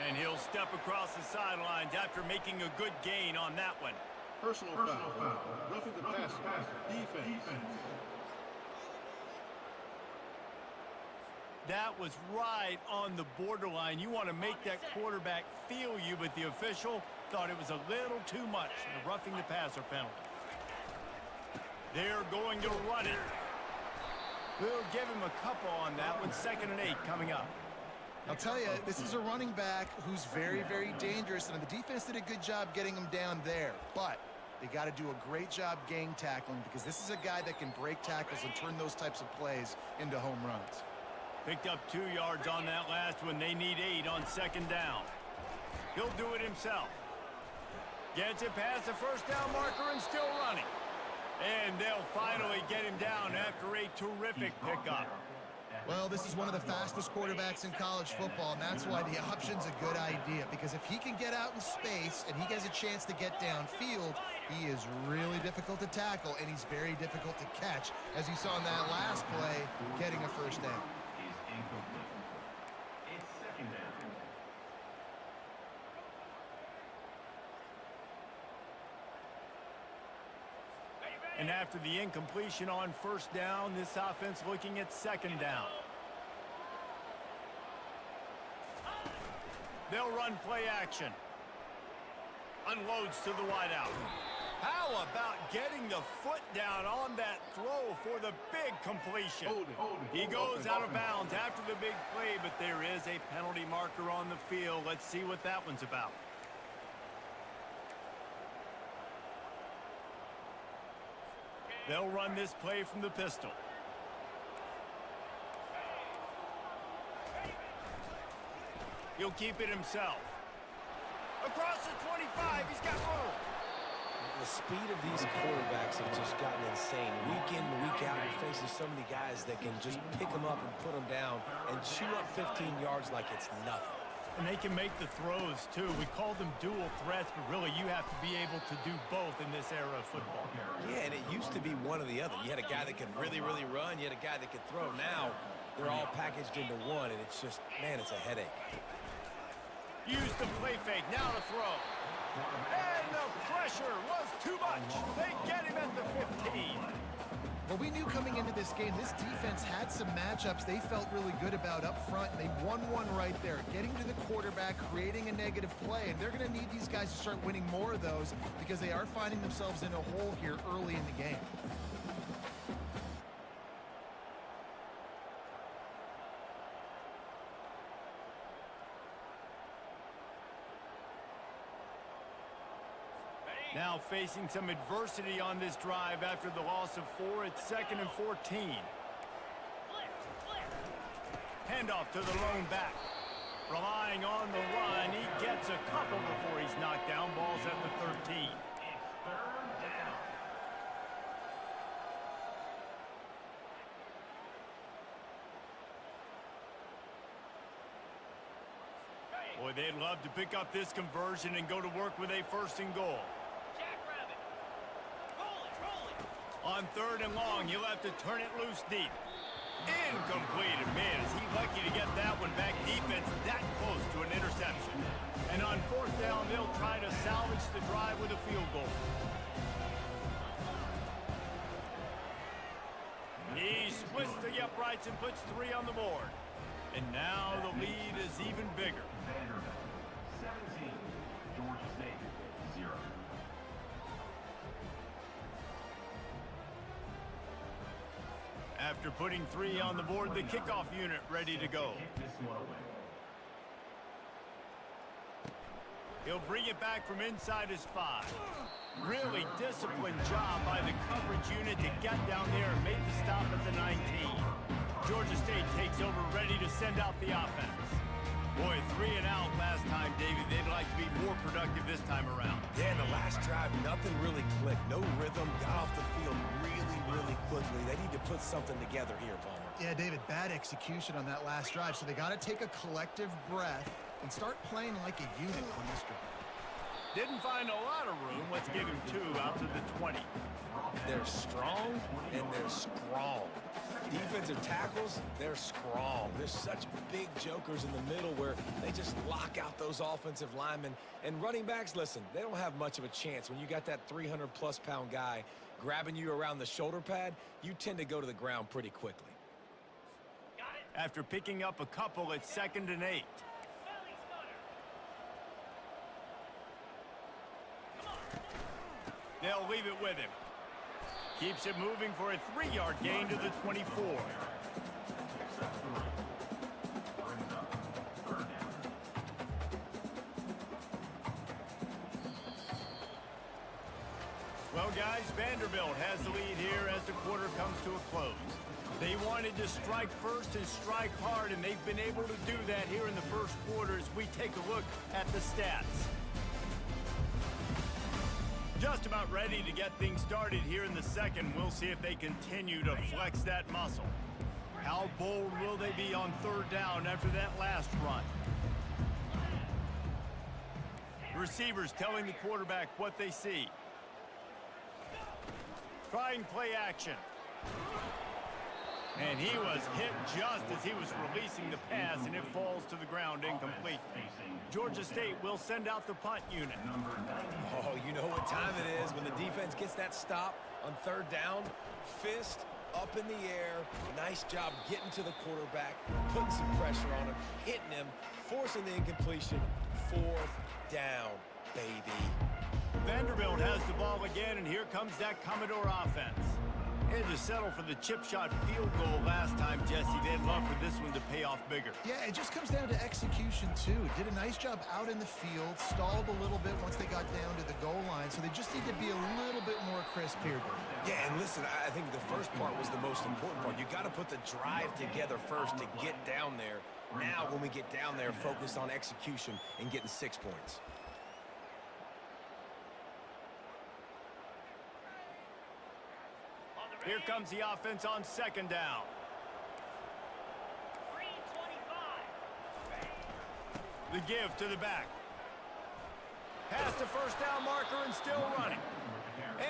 And he'll step across the sidelines after making a good gain on that one. Personal foul. Roughing the passer. Defense. That was right on the borderline. You want to make that quarterback feel you, but the official thought it was a little too much. The roughing the passer penalty. They're going to run it. We'll give him a couple on that one. 2nd and 8 coming up. I'll tell you, this is a running back who's very, very dangerous, and the defense did a good job getting him down there. But they got to do a great job gang tackling because this is a guy that can break tackles and turn those types of plays into home runs. Picked up 2 yards on that last one. They need 8 on second down. He'll do it himself. Gets it past the first down marker and still running. And they'll finally get him down after a terrific pickup. Well, this is one of the fastest quarterbacks in college football, and that's why the option's a good idea, because if he can get out in space and he has a chance to get downfield, he is really difficult to tackle, and he's very difficult to catch, as you saw in that last play, getting a first down. And after the incompletion on first down, this offense looking at second down. They'll run play action. Unloads to the wideout. How about getting the foot down on that throw for the big completion? He goes out of bounds after the big play, but there is a penalty marker on the field. Let's see what that one's about. They'll run this play from the pistol. He'll keep it himself. Across the 25, he's got room. The speed of these quarterbacks have just gotten insane. Week in and week out, you're facing so many guys that can just pick them up and put them down and chew up 15 yards like it's nothing. And they can make the throws, too. We call them dual threats, but really you have to be able to do both in this era of football. Yeah, and it used to be one or the other. You had a guy that could really, really run. You had a guy that could throw. Now they're all packaged into one, and it's just, man, it's a headache. Use the play fake, now to throw. And the pressure was too much. They get him at the 15. Well, we knew coming into this game, this defense had some matchups they felt really good about up front, and they won one right there, getting to the quarterback, creating a negative play, and they're going to need these guys to start winning more of those because they are finding themselves in a hole here early in the game. Now facing some adversity on this drive after the loss of 4. It's 2nd and 14. Handoff to the lone back. Relying on the run. He gets a couple before he's knocked down. Ball's at the 13. Boy, they'd love to pick up this conversion and go to work with a 1st and goal. On 3rd and long, he'll have to turn it loose deep. Incomplete. And man, is he lucky to get that one back. Defense that close to an interception. And on 4th down, they'll try to salvage the drive with a field goal. He splits the uprights and puts 3 on the board. And now the lead is even bigger. 17, Georgia State, 0. After putting 3 on the board, the kickoff unit ready to go. He'll bring it back from inside his 5. Really disciplined job by the coverage unit to get down there and make the stop at the 19. Georgia State takes over, ready to send out the offense. Boy, 3 and out last time, David. They'd like to be more productive this time around. Yeah, in the last drive, nothing really clicked. No rhythm, got off the field really quickly. They need to put something together here, Palmer. Yeah, David, bad execution on that last drive, so they got to take a collective breath and start playing like a unit on this drive. Didn't find a lot of room. Let's give him 2 out to the 20. They're strong and they're strong. Defensive tackles, they're strong. There's such big jokers in the middle where they just lock out those offensive linemen. And running backs, listen, they don't have much of a chance. When you got that 300-plus pound guy grabbing you around the shoulder pad, you tend to go to the ground pretty quickly. After picking up a couple, it's 2nd and 8. They'll leave it with him. Keeps it moving for a 3-yard gain to the 24. Well, guys, Vanderbilt has the lead here as the quarter comes to a close. They wanted to strike first and strike hard, and they've been able to do that here in the first quarter as we take a look at the stats. Just about ready to get things started here in the second. We'll see if they continue to flex that muscle. How bold will they be on 3rd down after that last run? Receivers telling the quarterback what they see. Trying play action. And he was hit just as he was releasing the pass, and it falls to the ground incomplete. Georgia State will send out the punt unit. Oh, you know what time it is when the defense gets that stop on 3rd down. Fist up in the air. Nice job getting to the quarterback, putting some pressure on him, hitting him, forcing the incompletion. 4th down, baby. Vanderbilt has the ball again, and here comes that Commodore offense. They had to settle for the chip shot field goal last time, Jesse. They'd love for this one to pay off bigger. Yeah, it just comes down to execution, too. Did a nice job out in the field, stalled a little bit once they got down to the goal line, so they just need to be a little bit more crisp here. Yeah, and listen, I think the first part was the most important part. You got to put the drive together first to get down there. Now, when we get down there, focus on execution and getting 6 points. Here comes the offense on second down. The give to the back. Past the first down marker and still running.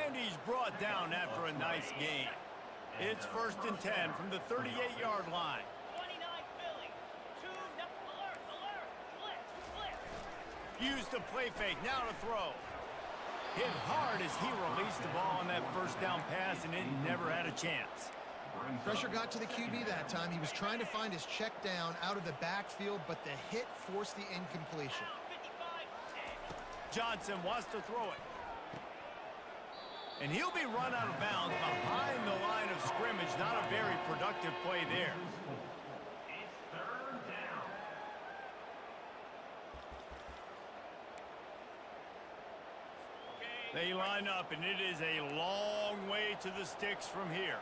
And he's brought down after a nice gain. It's 1st and 10 from the 38-yard line. Use the play fake, now to throw. Hit hard as he released the ball on that first down pass, and it never had a chance. Pressure got to the QB that time. He was trying to find his check down out of the backfield, but the hit forced the incompletion. Johnson wants to throw it. And he'll be run out of bounds behind the line of scrimmage. Not a very productive play there. They line up, and it is a long way to the sticks from here.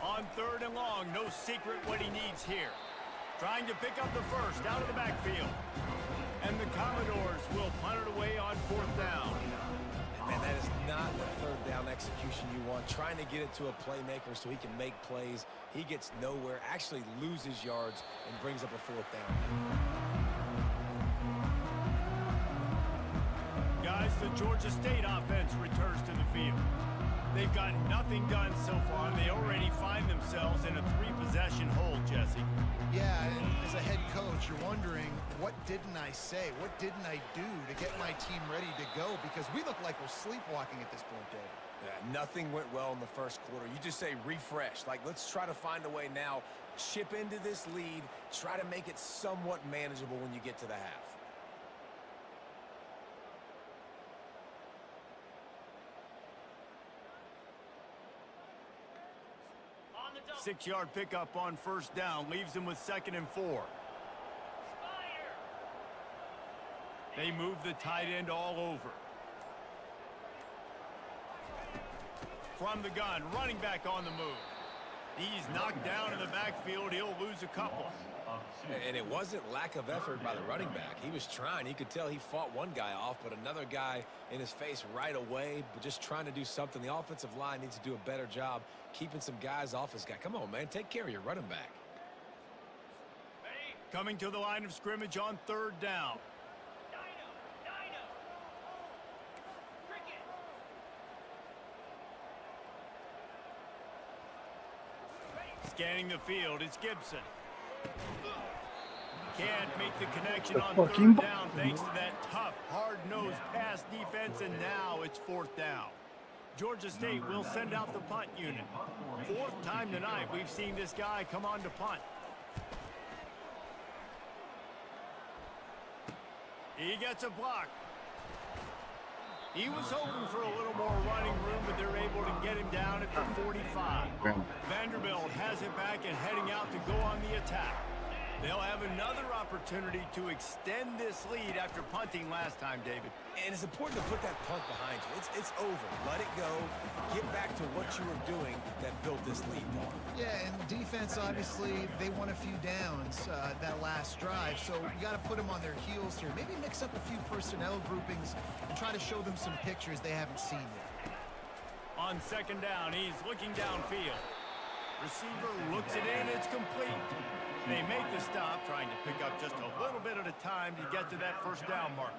On 3rd and long, no secret what he needs here. Trying to pick up the first out of the backfield. And the Commodores will punt it away on 4th down. And man, that is not the 3rd down execution you want. Trying to get it to a playmaker so he can make plays. He gets nowhere, actually loses yards, and brings up a 4th down. Guys, the Georgia State offense returns to the field. They've got nothing done so far, and they already find themselves in a 3-possession hole, Jesse. Yeah, and as a head coach, you're wondering, what didn't I say? What didn't I do to get my team ready to go? Because we look like we're sleepwalking at this point, David. Yeah, nothing went well in the first quarter. You just say refresh. Like, let's try to find a way now. Chip into this lead. Try to make it somewhat manageable when you get to the half. 6-yard pickup on 1st down. Leaves them with 2nd and 4. They move the tight end all over. From the gun, running back on the move. He's knocked down in the backfield. He'll lose a couple. And it wasn't lack of effort by the running back. He was trying. You could tell he fought one guy off, but another guy in his face right away, but just trying to do something. The offensive line needs to do a better job keeping some guys off his guy. Come on, man. Take care of your running back. Coming to the line of scrimmage on 3rd down. Scanning the field, it's Gibson. Can't make the connection on 3rd down thanks to that tough, hard-nosed pass defense, and now it's 4th down. Georgia State will send out the punt unit. 4th time tonight we've seen this guy come on to punt. He gets a block. He was hoping for a little more running room, but they're able to get him down at the 45. Vanderbilt has it back and heading out to go on the attack. They'll have another opportunity to extend this lead after punting last time, David. And it's important to put that punt behind you. It's over. Let it go. Get back to what you were doing that built this lead, Paul. Yeah, and defense, obviously, they won a few downs that last drive, so you got to put them on their heels here. Maybe mix up a few personnel groupings and try to show them some pictures they haven't seen yet. On 2nd down, he's looking downfield. Receiver looks it in. It's complete. They make the stop, trying to pick up just a little bit at a time to get to that 1st down marker.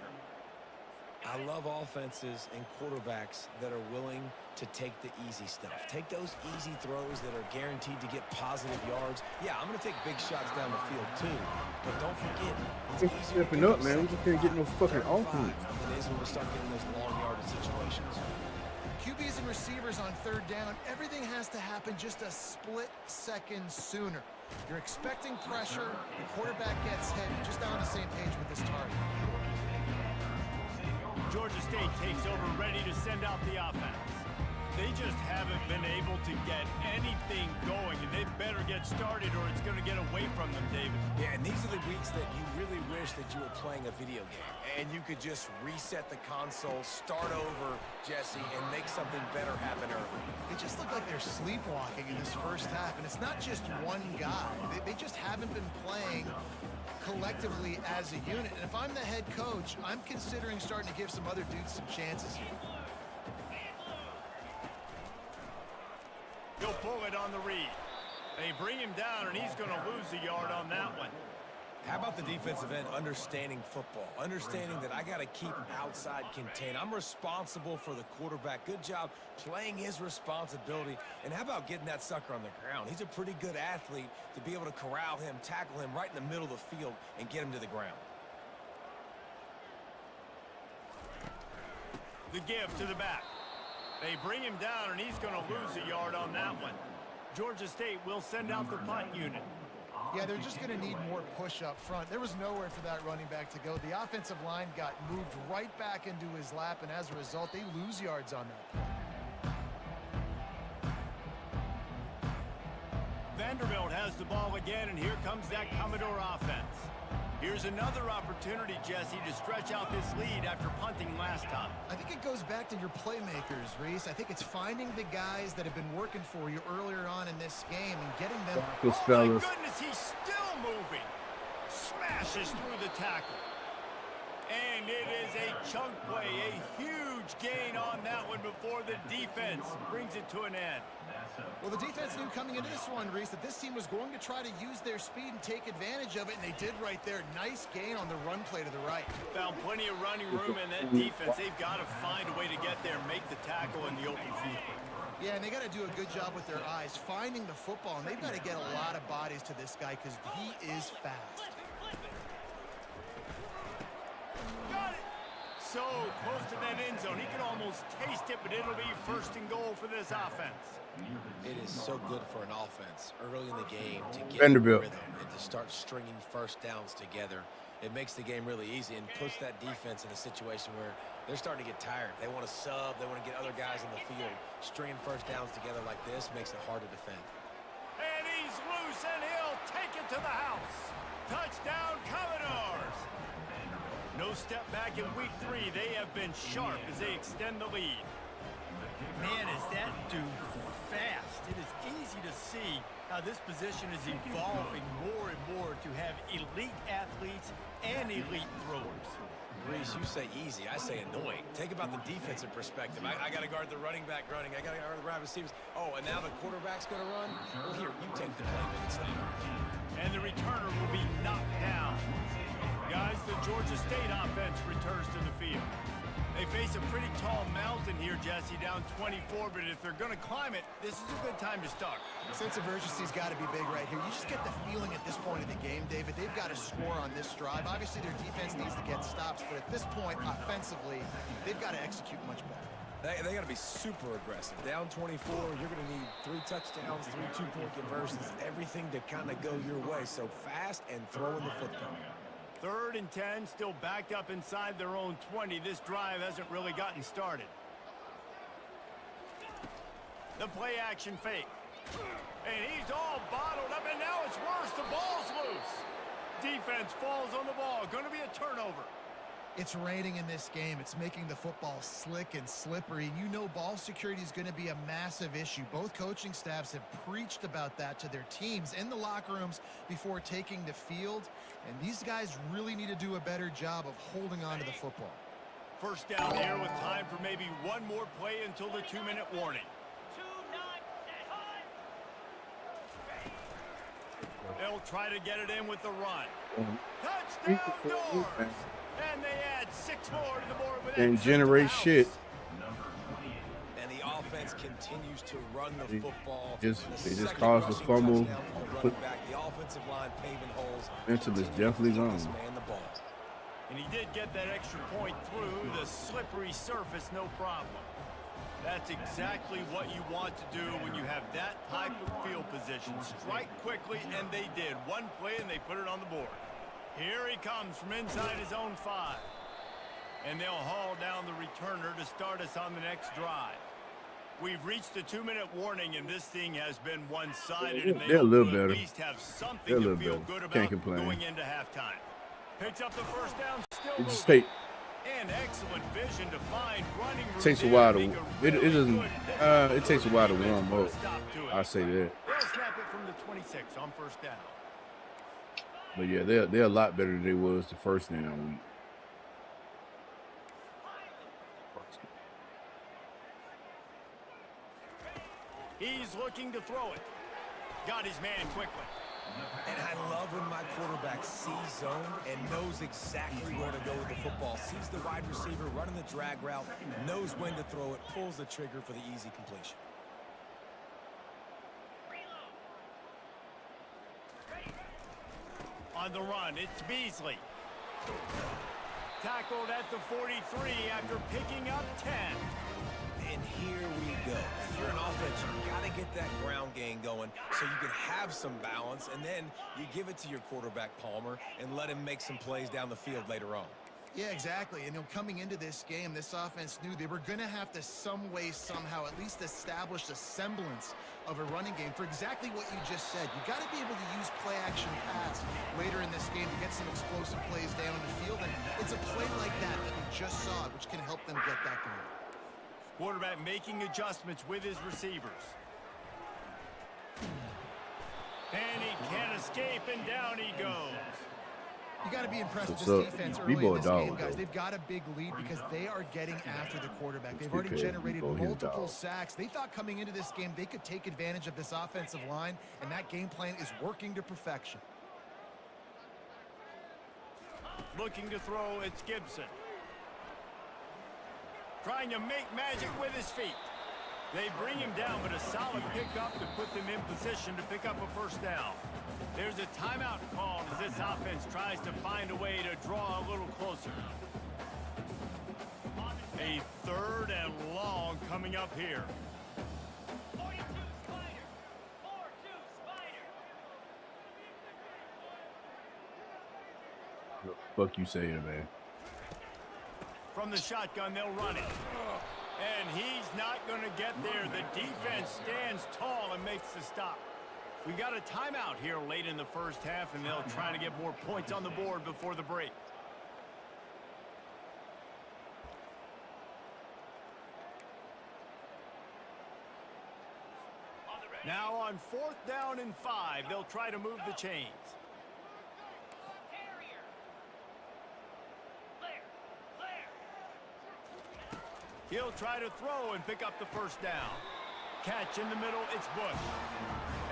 I love offenses and quarterbacks that are willing to take the easy stuff. Take those easy throws that are guaranteed to get positive yards. Yeah, I'm going to take big shots down the field too, but don't forget, it's easier stepping up, man. We just can't get no fucking offense. It is when we start getting those long yardage situations. QBs and receivers on 3rd down, everything has to happen just a split second sooner. You're expecting pressure, the quarterback gets hit, just not on the same page with this target. Georgia State takes over, ready to send out the offense. They just haven't been able to get anything going, and they better get started or it's going to get away from them, David. Yeah, and these are the weeks that you really wish that you were playing a video game and you could just reset the console, start over, Jesse, and make something better happen early. They just look like they're sleepwalking in this first half, and it's not just one guy. They just haven't been playing collectively as a unit. And if I'm the head coach, I'm considering starting to give some other dudes some chances here. He'll pull it on the read. They bring him down, and he's going to lose a yard on that one. How about the defensive end understanding football, understanding that I got to keep outside contained. I'm responsible for the quarterback. Good job playing his responsibility. And how about getting that sucker on the ground? He's a pretty good athlete to be able to corral him, tackle him right in the middle of the field, and get him to the ground. The give to the back. They bring him down, and he's going to lose a yard on that one. Georgia State will send out the punt unit. Yeah, they're just going to need more push up front. There was nowhere for that running back to go. The offensive line got moved right back into his lap, and as a result, they lose yards on that. Vanderbilt has the ball again, and here comes that Commodore offense. Here's another opportunity, Jesse, to stretch out this lead after punting last time. I think it goes back to your playmakers, Reese. I think it's finding the guys that have been working for you earlier on in this game and getting them. Oh, my goodness, he's still moving. Smashes through the tackle. And it is a chunk play, a huge gain on that one before the defense brings it to an end. Well, the defense knew coming into this one, Reese, that this team was going to try to use their speed and take advantage of it, and they did right there. Nice gain on the run play to the right. Found plenty of running room in that defense. They've got to find a way to get there and make the tackle in the open field. Yeah, and they got to do a good job with their eyes, finding the football, and they've got to get a lot of bodies to this guy because he is fast. Got it! So close to that end zone. He can almost taste it, but it'll be first and goal for this offense. It is so good for an offense early in the game to get Vanderbilt. rhythm and to start stringing first downs together. It makes the game really easy and puts that defense in a situation where they're starting to get tired. They want to sub. They want to get other guys in the field. Stringing first downs together like this makes it hard to defend. And he's loose, and he'll take it to the house. Touchdown, Commodores! No step back in week 3. They have been sharp as they extend the lead. Man, is that dude fast. It is easy to see how this position is evolving more and more to have elite athletes and elite throwers. Reese, you say easy, I say annoying. Take about the defensive perspective. I got to guard the running back running. I got to guard the wide receivers. Oh, and now the quarterback's going to run? Well, here, you take the play, make it stop. And the returner will be knocked down. Guys, the Georgia State offense returns to the field. They face a pretty tall mountain here, Jesse, down 24, but if they're going to climb it, this is a good time to start. Sense of urgency's got to be big right here. You just get the feeling at this point in the game, David, they've got to score on this drive. Obviously, their defense needs to get stops, but at this point, offensively, they've got to execute much better. They got to be super aggressive. Down 24, you're going to need 3 touchdowns, 3 two-point conversions, everything to kind of go your way. So fast and throwing the football. 3rd and 10, still backed up inside their own 20. This drive hasn't really gotten started. The play action fake. And he's all bottled up, and now it's worse. The ball's loose. Defense falls on the ball. Going to be a turnover. It's raining in this game. It's making the football slick and slippery. You know ball security is going to be a massive issue. Both coaching staffs have preached about that to their teams in the locker rooms before taking the field. And these guys really need to do a better job of holding on to the football. First down here with time for maybe one more play until the 2-minute warning. They'll try to get it in with the run. Touchdown, Doors! And they add 6 more to the board with and generate shit. And the offense continues to run the football. They just caused a fumble. The offensive line paving holes. Mental is definitely gone. And he did get that extra point through the slippery surface, no problem. That's exactly what you want to do when you have that type of field position. Strike quickly, and they did. One play, and they put it on the board. Here he comes from inside his own 5. And they'll haul down the returner to start us on the next drive. We've reached the 2-minute warning, and this thing has been one-sided. And They're a little at better. least have something They're a to little feel better. good about Can't complain. going into halftime. Picks up the first down, still It just moving. And excellent vision to find running room. takes a while to. It doesn't. It takes a while to warm up. I say that. They'll snap it from the 26 on first down. But yeah, they're a lot better than they was the first down week. He's looking to throw it. Got his man quickly. And I love when my quarterback sees zone and knows exactly where to go with the football. Sees the wide receiver running the drag route, knows when to throw it, pulls the trigger for the easy completion. On the run, it's Beasley. Tackled at the 43 after picking up 10. And here we go. If you're an offense, you got to get that ground game going so you can have some balance, and then you give it to your quarterback, Palmer, and let him make some plays down the field later on. Yeah, exactly. And coming into this game, this offense knew they were going to have to some way, somehow, at least establish a semblance of a running game for exactly what you just said. You got to be able to use play-action pass later in this game to get some explosive plays down the field, and it's a play like that we just saw, which can help them get that going. Quarterback making adjustments with his receivers. And he can't escape, and down he goes. You got to be impressed with So, this defense early B-ball in this dog, game, guys. though. They've got a big lead because they are getting after the quarterback. They've already because generated B-ball, he's a multiple dog. sacks. They thought coming into this game they could take advantage of this offensive line, and that game plan is working to perfection. Looking to throw, it's Gibson. Trying to make magic with his feet. They bring him down, but a solid pickup to put them in position to pick up a first down. There's a timeout called as this offense tries to find a way to draw a little closer. A 3rd and long coming up here. 42 Spider. 4-2 Spider. Fuck you saying, man. From the shotgun, they'll run it. And he's not going to get there. The defense stands tall and makes the stop. We got a timeout here late in the first half, and they'll try to get more points on the board before the break. Now on 4th down and 5, they'll try to move the chains. He'll try to throw and pick up the first down. Catch in the middle, it's Bush.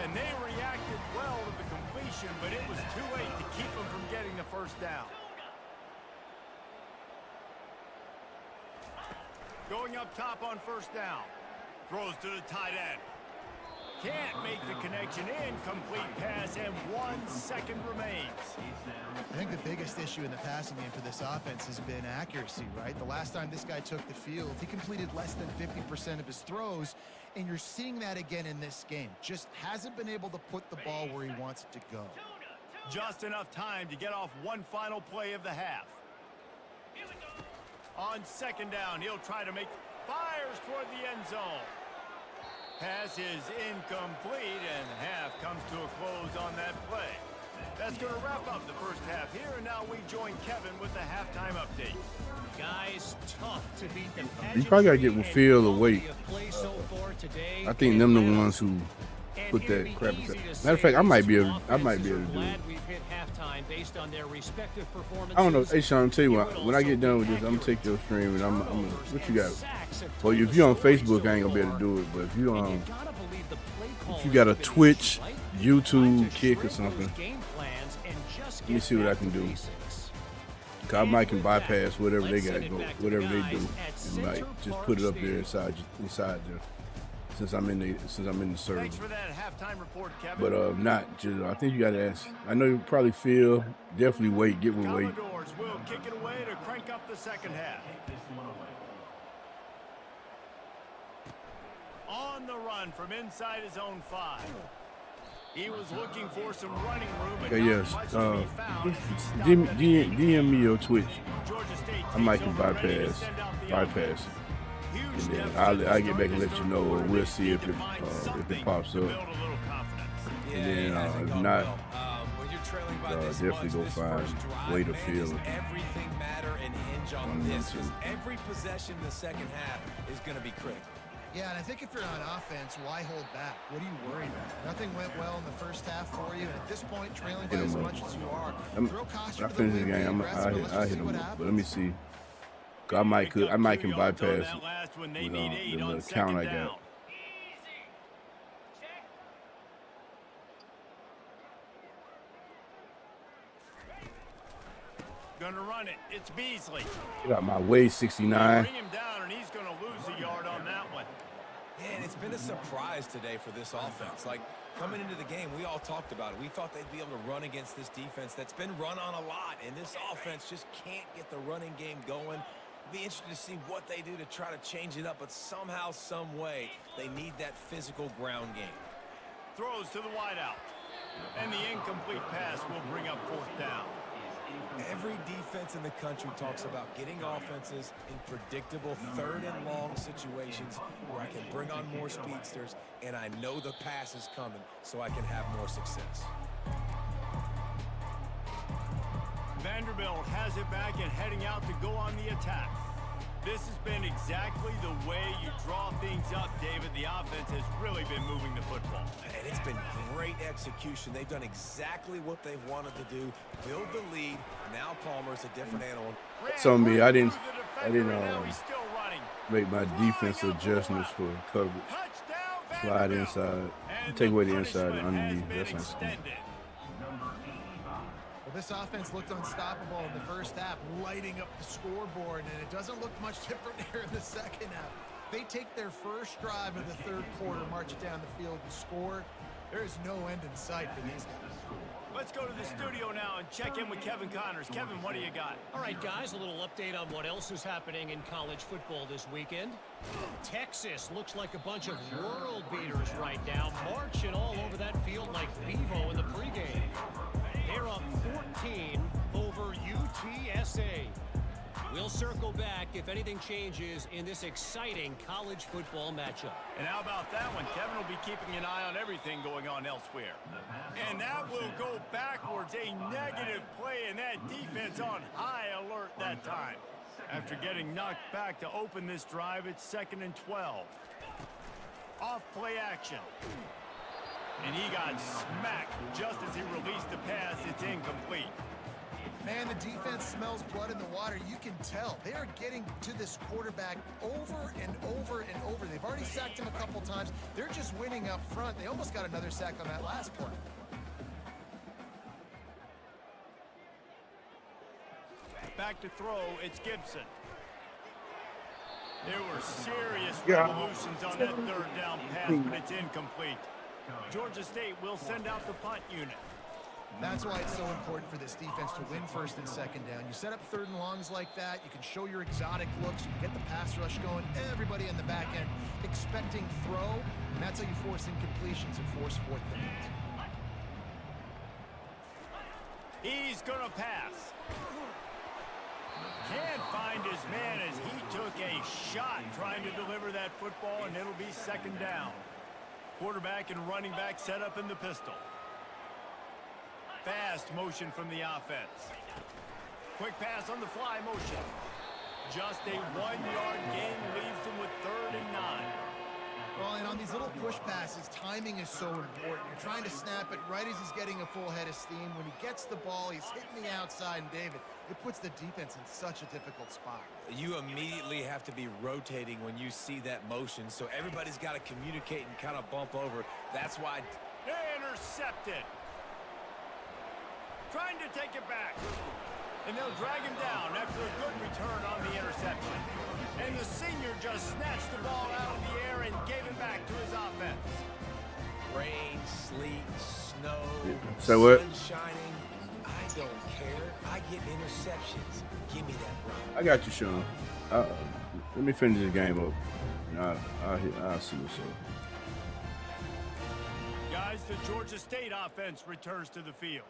And they reacted well to the completion, but it was too late to keep them from getting the first down. Going up top on first down. Throws to the tight end. Can't make the connection. Incomplete pass, and 1 second remains. I think the biggest issue in the passing game for this offense has been accuracy, right? The last time this guy took the field, he completed less than 50% of his throws, and you're seeing that again in this game. Just hasn't been able to put the ball where he wants it to go. Just enough time to get off one final play of the half. On 2nd down, he'll try to make fires toward the end zone. Pass is incomplete, and half comes to a close on that play. That's going to wrap up the first half here, and now we join Kevin with the halftime update. Guys, tough to beat the You probably gotta get with Phil or quality Wait. of play so far today. I think them the ones who put that crap. Matter of fact, I might be able to do it. We've hit halftime based on their respective performances. I don't know. Hey, Sean, I'll tell you what. When I get done with this, I'm gonna take your stream and I'm what you got? Well, if you're on Facebook, I ain't gonna be able to do it. But if you if you got a Twitch, YouTube, Kick or something, let me see what I can do. Cause I might can bypass whatever they got go, whatever they do, and like just put it up there inside there. Since I'm in the server. Thanks for that halftime report, Kevin. But not just. I think you got to ask. I know you probably feel. Definitely Wait. Get with Wait. Commodores will kick it away to crank up the second half. On the run from inside his own 5. He was looking for some running room, but Okay, yes. not much to be found. DM me your Twitch. Georgia State I might takes can over, ready to bypass send out the it. offense. Huge And then deficit I'll to get back start and this let you third know, or quarter. we'll They see if need to find it something pops to up. build a little confidence. And then hasn't if gone not, well. When you're trailing by this definitely much, go this find first drive, way to man, field. does everything matter and hinge on One, this? two. 'Cause every possession in the second half is going to be critical. Yeah, and I think if you're on offense, why hold back? What are you worried about? Nothing went well in the first half for you, and at this point, trailing by as much as you are, throw caution I to the finish the wind, be game. aggressive, and let's I just hit see him what up, happens. but let me see. 'Cause I might Picked up can 2 yards on bypass that last one. They with, need the 8 on little second count I down. got. Gonna run it. It's Beasley. Get out my way, 69. Bring him down, and he's gonna lose a yard on that one. Man, it's been a surprise today for this offense. Like, coming into the game, we all talked about it. We thought they'd be able to run against this defense that's been run on a lot, and this offense just can't get the running game going. Be interested to see what they do to try to change it up, but somehow, some way, they need that physical ground game. Throws to the wideout. And the incomplete pass will bring up 4th down. Every defense in the country talks about getting offenses in predictable 3rd and long situations where I can bring on more speedsters and I know the pass is coming so I can have more success. Vanderbilt has it back and heading out to go on the attack. This has been exactly the way you draw things up, David. The offense has really been moving the football. And it's been great execution. They've done exactly what they've wanted to do. Build the lead. Now Palmer's a different animal. So me, I didn't Now he's still running. make my defense adjustments for coverage. Touchdown, Slide Vanderbilt. inside. And Take away the punishment inside and has underneath. been That's not smart. extended. Well, this offense looked unstoppable in the first half, lighting up the scoreboard, and it doesn't look much different here in the second half. They take their first drive of the third quarter, march it down the field, and score. There is no end in sight for these guys. Let's go to the studio now and check in with Kevin Connors. Kevin, what do you got? All right, guys, a little update on what else is happening in college football this weekend. Texas looks like a bunch of world beaters right now, marching all over that field like Bevo in the pregame. They're up 14 over UTSA. We'll circle back if anything changes in this exciting college football matchup. And how about that one? Kevin will be keeping an eye on everything going on elsewhere. And that will go backwards. A negative play, and that defense on high alert that time. After getting knocked back to open this drive, it's 2nd and 12. Off play action. And he got smacked just as he released the pass. It's incomplete. Man, the defense smells blood in the water. You can tell. They are getting to this quarterback over and over and over. They've already sacked him a couple times. They're just winning up front. They almost got another sack on that last play. Back to throw, it's Gibson. There were serious revolutions on that 3rd down pass, but it's incomplete. Georgia State will send out the punt unit. That's why it's so important for this defense to win 1st and 2nd down. You set up 3rd and longs like that, you can show your exotic looks, you can get the pass rush going, everybody in the back end expecting throw, and that's how you force incompletions and force 4th downs. He's gonna pass. Can't find his man as he took a shot trying to deliver that football, and it'll be 2nd down. Quarterback and running back set up in the pistol. Fast motion from the offense. Quick pass on the fly motion. Just a 1-yard gain leaves them with 3rd and 9. Well, and on these little push passes, timing is so important. You're trying to snap it right as he's getting a full head of steam. When he gets the ball, he's hitting the outside, and David, it puts the defense in such a difficult spot. You immediately have to be rotating when you see that motion, so everybody's got to communicate and kind of bump over. That's why. Intercepted. Trying to take it back. And they'll drag him down after a good return on the interception. And the senior just snatched the ball out of the air and gave it back to his offense. Rain, sleet, snow, So what? sun shining. I don't care. I get interceptions. Give me that run. I got you, Sean. Let me finish this game up. And I'll see what's up. guys, the Georgia State offense returns to the field.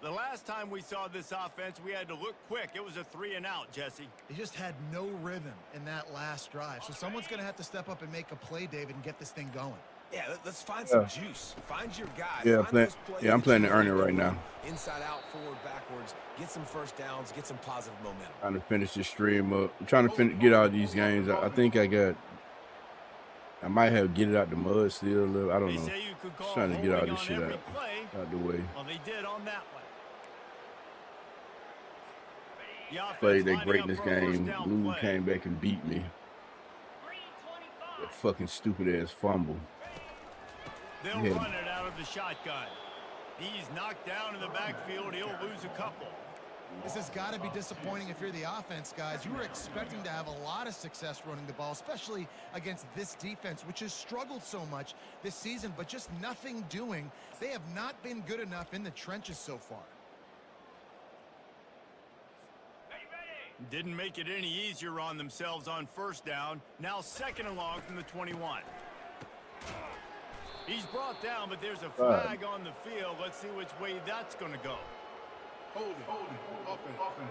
The last time we saw this offense, we had to look quick. It was a 3-and-out, Jesse. They just had no rhythm in that last drive. So someone's going to have to step up and make a play, David, and get this thing going. Yeah, let's find some juice. Find your guy. Yeah, I'm playing to earn it right now. Inside out, forward, backwards. Get some first downs. Get some positive momentum. Trying to finish this stream up. I'm trying to get out of these games. I think I might have get it out the mud still a little. I don't know. Just trying to get all this shit out the way. Well, they did on that one. Played that greatness game. Lou came back and beat me. That fucking stupid ass fumble. They'll run it out of the shotgun. He's knocked down in the backfield. He'll lose a couple. This has got to be disappointing if you're the offense, guys. You were expecting to have a lot of success running the ball, especially against this defense, which has struggled so much this season, but just nothing doing. They have not been good enough in the trenches so far. Didn't make it any easier on themselves on first down. Now 2nd and long from the 21. He's brought down, but there's a flag on the field. Let's see which way that's going to go. Hold it. Offense.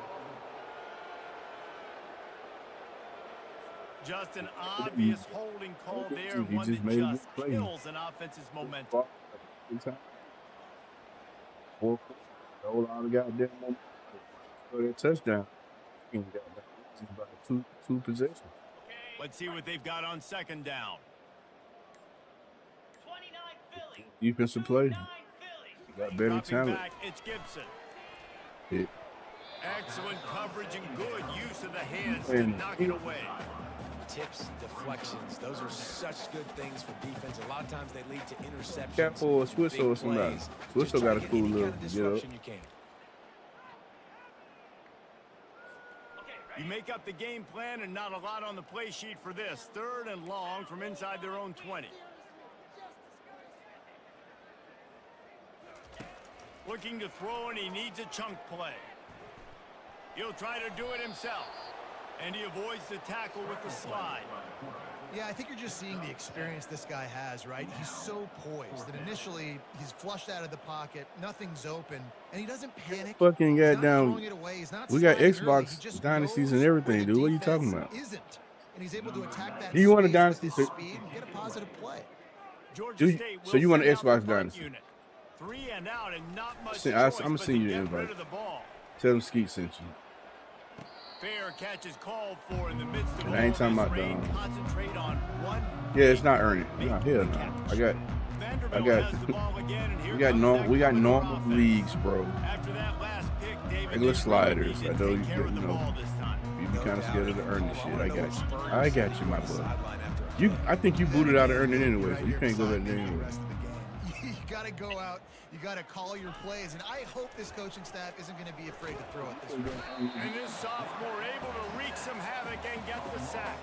Just an obvious holding call there. One that just kills an offense's momentum. Hold on, goddamn momentum. For that touchdown. About two possessions. Let's see what they've got on 2nd down. Defensive play. Got better talent. Back, it's Gibson. Yeah. Excellent coverage and good use of the hands to knock it away. Tips, deflections, those are such good things for defense. A lot of times they lead to interceptions. Cap or Swiss or somebody. Swiss got a cool little disruption you can. You make up the game plan and not a lot on the play sheet for this. 3rd and long from inside their own 20. Looking to throw, and he needs a chunk play. He'll try to do it himself. And he avoids the tackle with the slide. Yeah, I think you're just seeing the experience this guy has, right? He's so poised that initially he's flushed out of the pocket, nothing's open, and he doesn't panic. Fucking got down. We got Xbox dynasties and everything, dude. What are you talking about? And he's able to attack that. Do you want a dynasty? Speed and get a positive play. So you want an Xbox dynasty? 3 and out and not much I'm gonna send you the invite. Tell them Skeet sent you. Fair catch is called for in the midst of I ain't talking about rain. Concentrate on one. Yeah, it's not earning. No, hell no. We got normal leagues, bro. After that last pick, David, regular sliders. I know you be kind of scared of the earning shit. I got you, my boy. I think you booted out of earning anyway, so you can't go back there anyway. You got to go out. You got to call your plays, and I hope this coaching staff isn't going to be afraid to throw it this way. And this sophomore able to wreak some havoc and get the sack.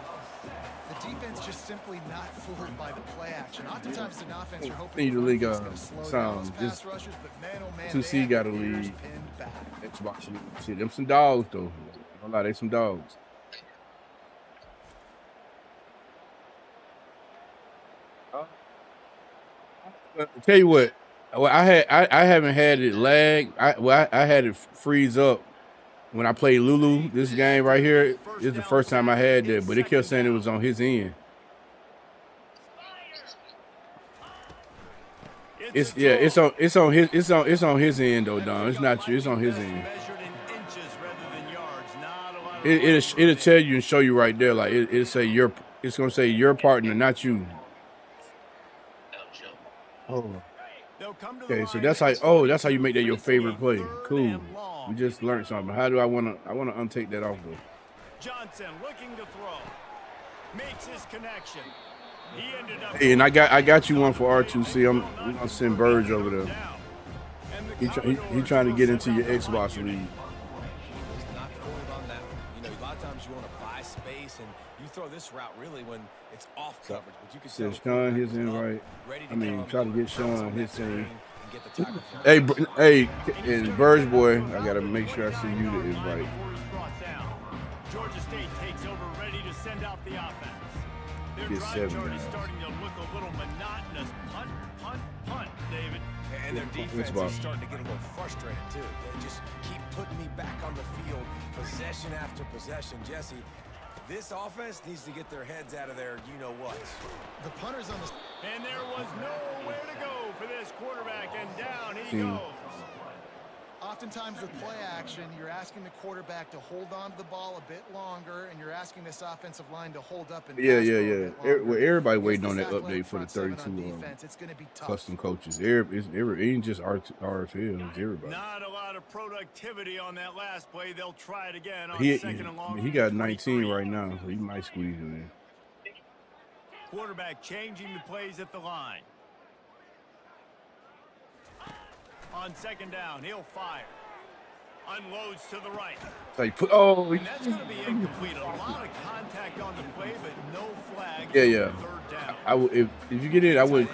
The defense just simply not fooled by the play action. Oftentimes, an offense are hoping need to league some just rushers, but man, oh man, 2C got to lead. Xbox shit. Them some dogs though. Don't lie, they some dogs. Tell you what, I haven't had it lag. I had it freeze up when I played Lulu. This game right here is the first time I had that, but it kept saying it was on his end. It's on his end though, Don. It's not you. It's on his end. It'll tell you and show you right there, like it'll say it's gonna say your partner, not you. Oh. Okay, so that's how you make that your favorite play. Cool. We just learned something. How do I wanna untake that off though? Johnson looking to throw. Makes his connection. He ended up. Hey, and I got you one for R2C. I'm gonna send Burge over there. He trying to get into your Xbox league. Not fooled on that. You know, a lot of times you want to buy space, and you throw this route really when it's off coverage. But you can see Sean his in right. I mean, try to get Sean his thing. Hey, and Burge boy, I gotta make sure I see you that is right. Georgia State takes over, ready to send out the offense. Their Get drive 7 chart is now. starting to look a little monotonous. Punt, punt, punt. And their defense is starting to get a little frustrated, too. They just keep putting me back on the field, possession after possession. Jesse, this offense needs to get their heads out of their you-know-what. The punter's on the... And there was nowhere to go for this quarterback, and down he goes. Oftentimes with play action, you're asking the quarterback to hold on to the ball a bit longer, and you're asking this offensive line to hold up and Yeah. Well, everybody waiting on that update for the 32 custom coaches. It ain't just RFL, it's everybody. Not a lot of productivity on that last play. They'll try it again on second and long. He got 19 right now, so he might squeeze him in. Quarterback changing the plays at the line. On second down, he'll fire. Unloads to the right. Like, And that's going to be incomplete. A lot of contact on the play, but no flag. Yeah. Third down. I would if you get in, I would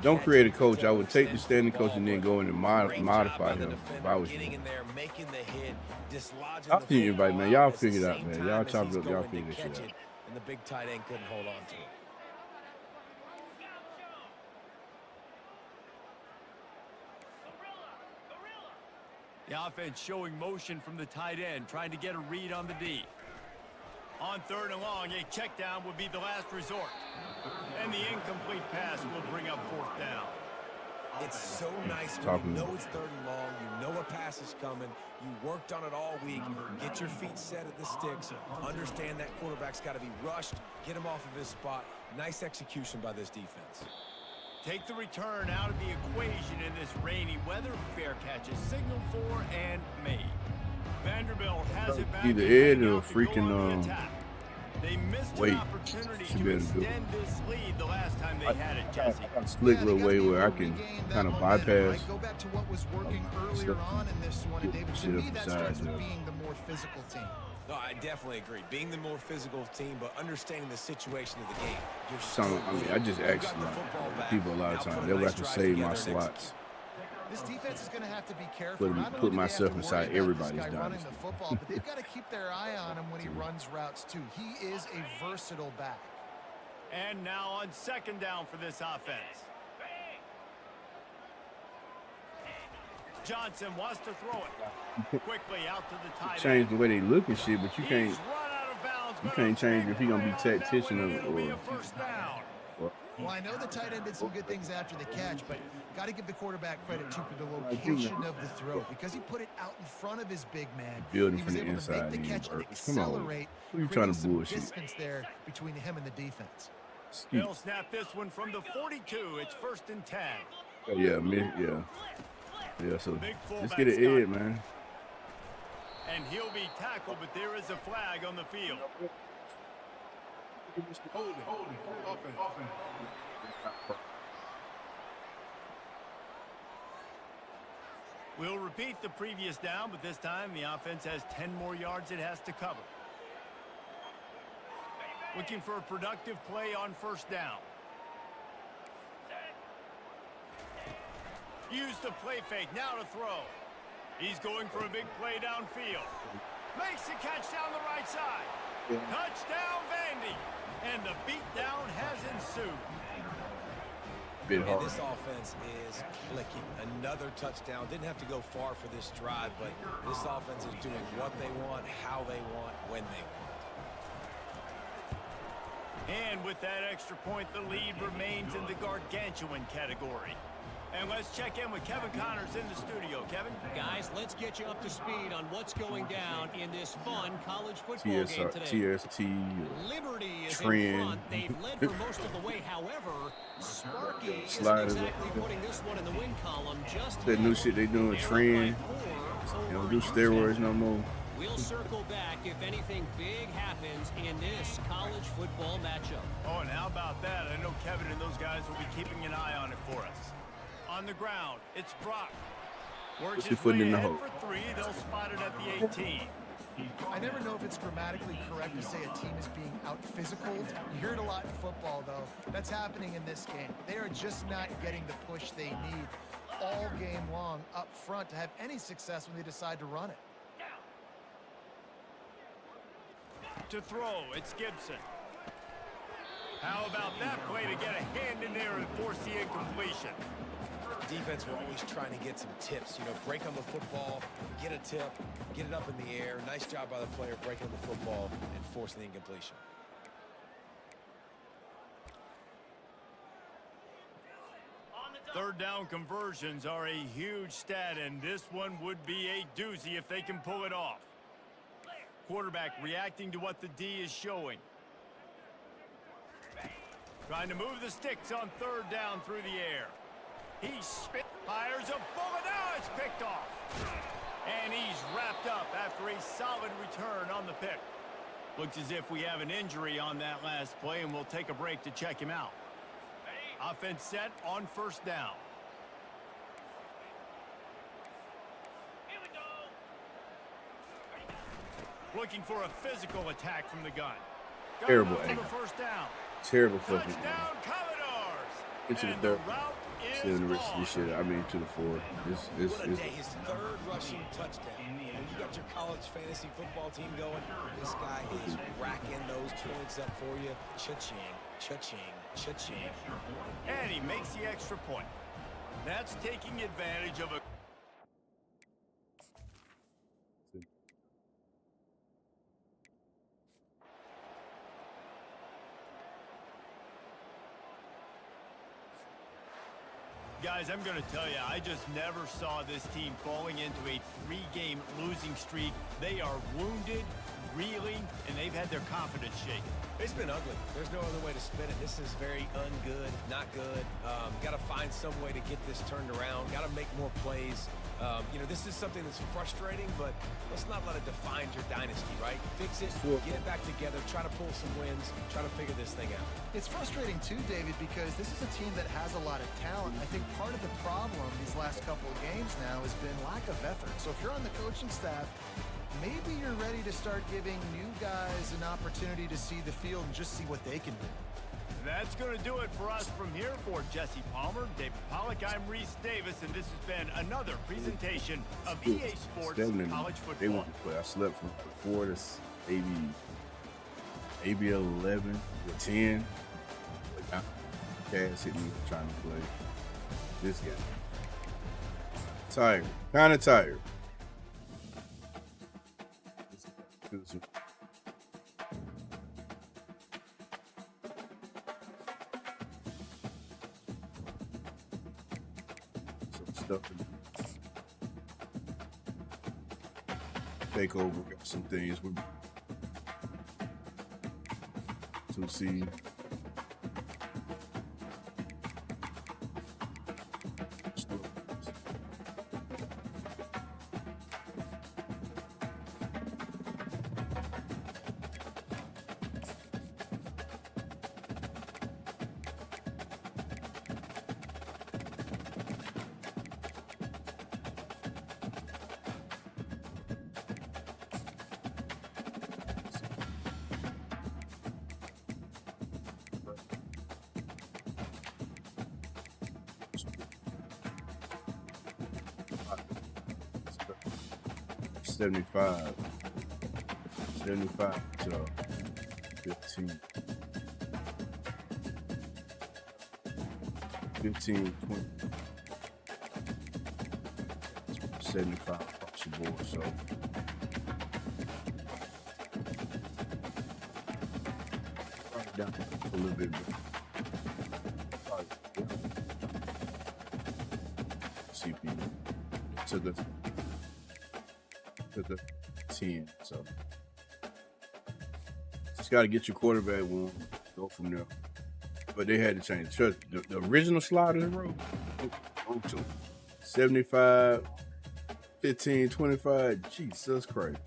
don't create a coach. I would take the standing coach and then go in and modify him. If I was you. I'll see everybody, man. Y'all figure it out, man. Y'all chop it up. Y'all figure this shit out. And the big tight end couldn't hold on to it. The offense showing motion from the tight end, trying to get a read on the D. On third and long, a check down would be the last resort. And the incomplete pass will bring up fourth down. It's so nice when you know it's third and long, you know a pass is coming, you worked on it all week, get your feet set at the sticks, understand that quarterback's got to be rushed, get him off of his spot. Nice execution by this defense. Take the return out of the equation in this rainy weather. Fair catches signaled for and made. Vanderbilt has it back. Either Ed or freaking they missed an opportunity to extend this lead the last time they had it, Jesse. A slick little way where I can kind of bypass. Go back to what was working earlier on in this one, and David, to me that starts with being the more physical team. No, I definitely agree. Being the more physical team, but understanding the situation of the game. I just ask people a lot of times. That way I can save my slots. This defense is going to have to be careful. Put myself inside everybody's running the football, but they've got to keep their eye on him when he runs routes too. He is a versatile back. And now on second down for this offense. Johnson wants to throw it quickly out to the tight end. Change the way they look and shit, but you can't change if he's gonna be tactician or first down. Well, I know the tight end did some good things after the catch, but got to give the quarterback credit too for the location of the throw, because he put it out in front of his big man. Building he was from the able inside. to make the catch and Come on, accelerate. who you trying to bullshit? Distance there between him and the defense. They'll snap this one from the 42. It's 1st and 10. Yeah, so let's get it Ed, man. And he'll be tackled, but there is a flag on the field. Holding. Offense. We'll repeat the previous down, but this time the offense has 10 more yards it has to cover. Looking for a productive play on first down. Use the play fake, now to throw. He's going for a big play downfield. Makes the catch down the right side. Touchdown, Vandy. And the beatdown has ensued. And this offense is clicking. Another touchdown. Didn't have to go far for this drive, but this offense is doing what they want, how they want, when they want. And with that extra point, the lead remains in the gargantuan category. And let's check in with Kevin Connors in the studio. Kevin? Guys, let's get you up to speed on what's going down in this fun college football game today. TST, Liberty is Trend. in front. They've led for most of the way. However, Sparky isn't exactly putting this one in the win column. Just that new shit they doing, Trend. They don't do steroids no more. We'll circle back if anything big happens in this college football matchup. Oh, and how about that? I know Kevin and those guys will be keeping an eye on it for us. On the ground, it's Brock. Works his way ahead for 3. They'll spot it at the 18. I never know if it's grammatically correct to say a team is being out-physicaled. You hear it a lot in football, though. That's happening in this game. They are just not getting the push they need all game long up front to have any success when they decide to run it. To throw, it's Gibson. How about that play to get a hand in there and force the incompletion? defense were always trying to get some tips, you know, break on the football, get a tip, get it up in the air. Nice job by the player breaking on the football and forcing the incompletion. Third down conversions are a huge stat, and this one would be a doozy if they can pull it off. Quarterback reacting to what the D is showing. Trying to move the sticks on third down through the air. He fires a bullet. Now it's picked off. And he's wrapped up after a solid return on the pick. Looks as if we have an injury on that last play, and we'll take a break to check him out. Offense set on first down. Here we go. Looking for a physical attack from the gun. Terrible for angle. the first down. Terrible fucking. Touchdown, Commodores. Into the And third. route is Send the rest of long. this shit. I mean, to the 4. What a day, his third rushing touchdown. When you got your college fantasy football team going, this guy is racking those points up for you. Cha-ching, cha-ching, cha-ching. And he makes the extra point. That's taking advantage of a... Guys, I'm going to tell you, I just never saw this team falling into a 3-game losing streak. They are wounded, reeling, and they've had their confidence shaken. It's been ugly. There's no other way to spin it. This is very ungood, not good. Got to find some way to get this turned around. Got to make more plays. You know, this is something that's frustrating, but let's not let it define your dynasty, right? Fix it, get it back together, try to pull some wins, try to figure this thing out. It's frustrating too, David, because this is a team that has a lot of talent. I think part of the problem these last couple of games now has been lack of effort. So if you're on the coaching staff, maybe you're ready to start giving new guys an opportunity to see the field and just see what they can do. That's going to do it for us from here. For Jesse Palmer, David Pollack, I'm Reese Davis, and this has been another presentation of EA Sports College Football. They want to play. I slept from 4 to maybe 11 or 10. Cass hit me trying to play this game. Tired. Kind of tired. Some stuff take over, got some things to see. $75 to 15. 15, 20. 75 across the board, so right down a little bit more. CPU to the 10, so just got to get your quarterback one, go from there. But they had to change the original sliders row. 75, 15, 25. Jesus Christ.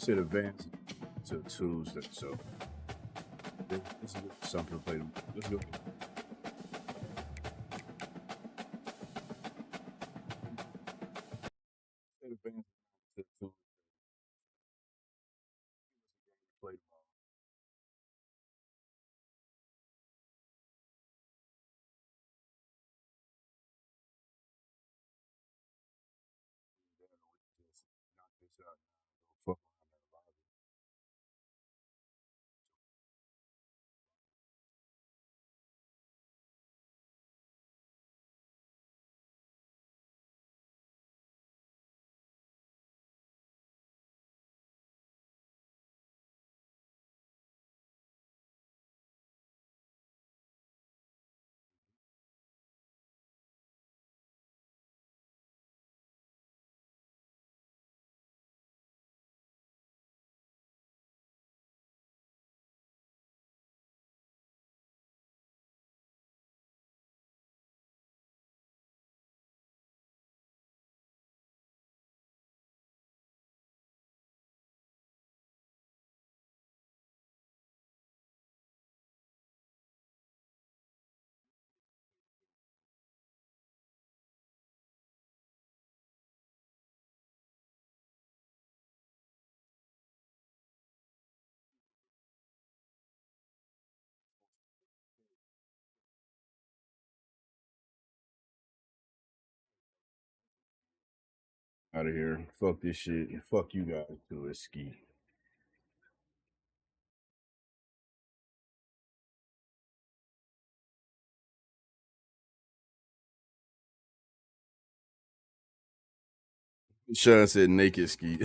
said advance to Tuesday, so this is something to play. Let's go. Said advance to Tuesday. Play tomorrow. Just knock this out now. Go fuck around that lobby. Out of here. Fuck this shit. And fuck you guys too. It's ski. Sean said naked ski.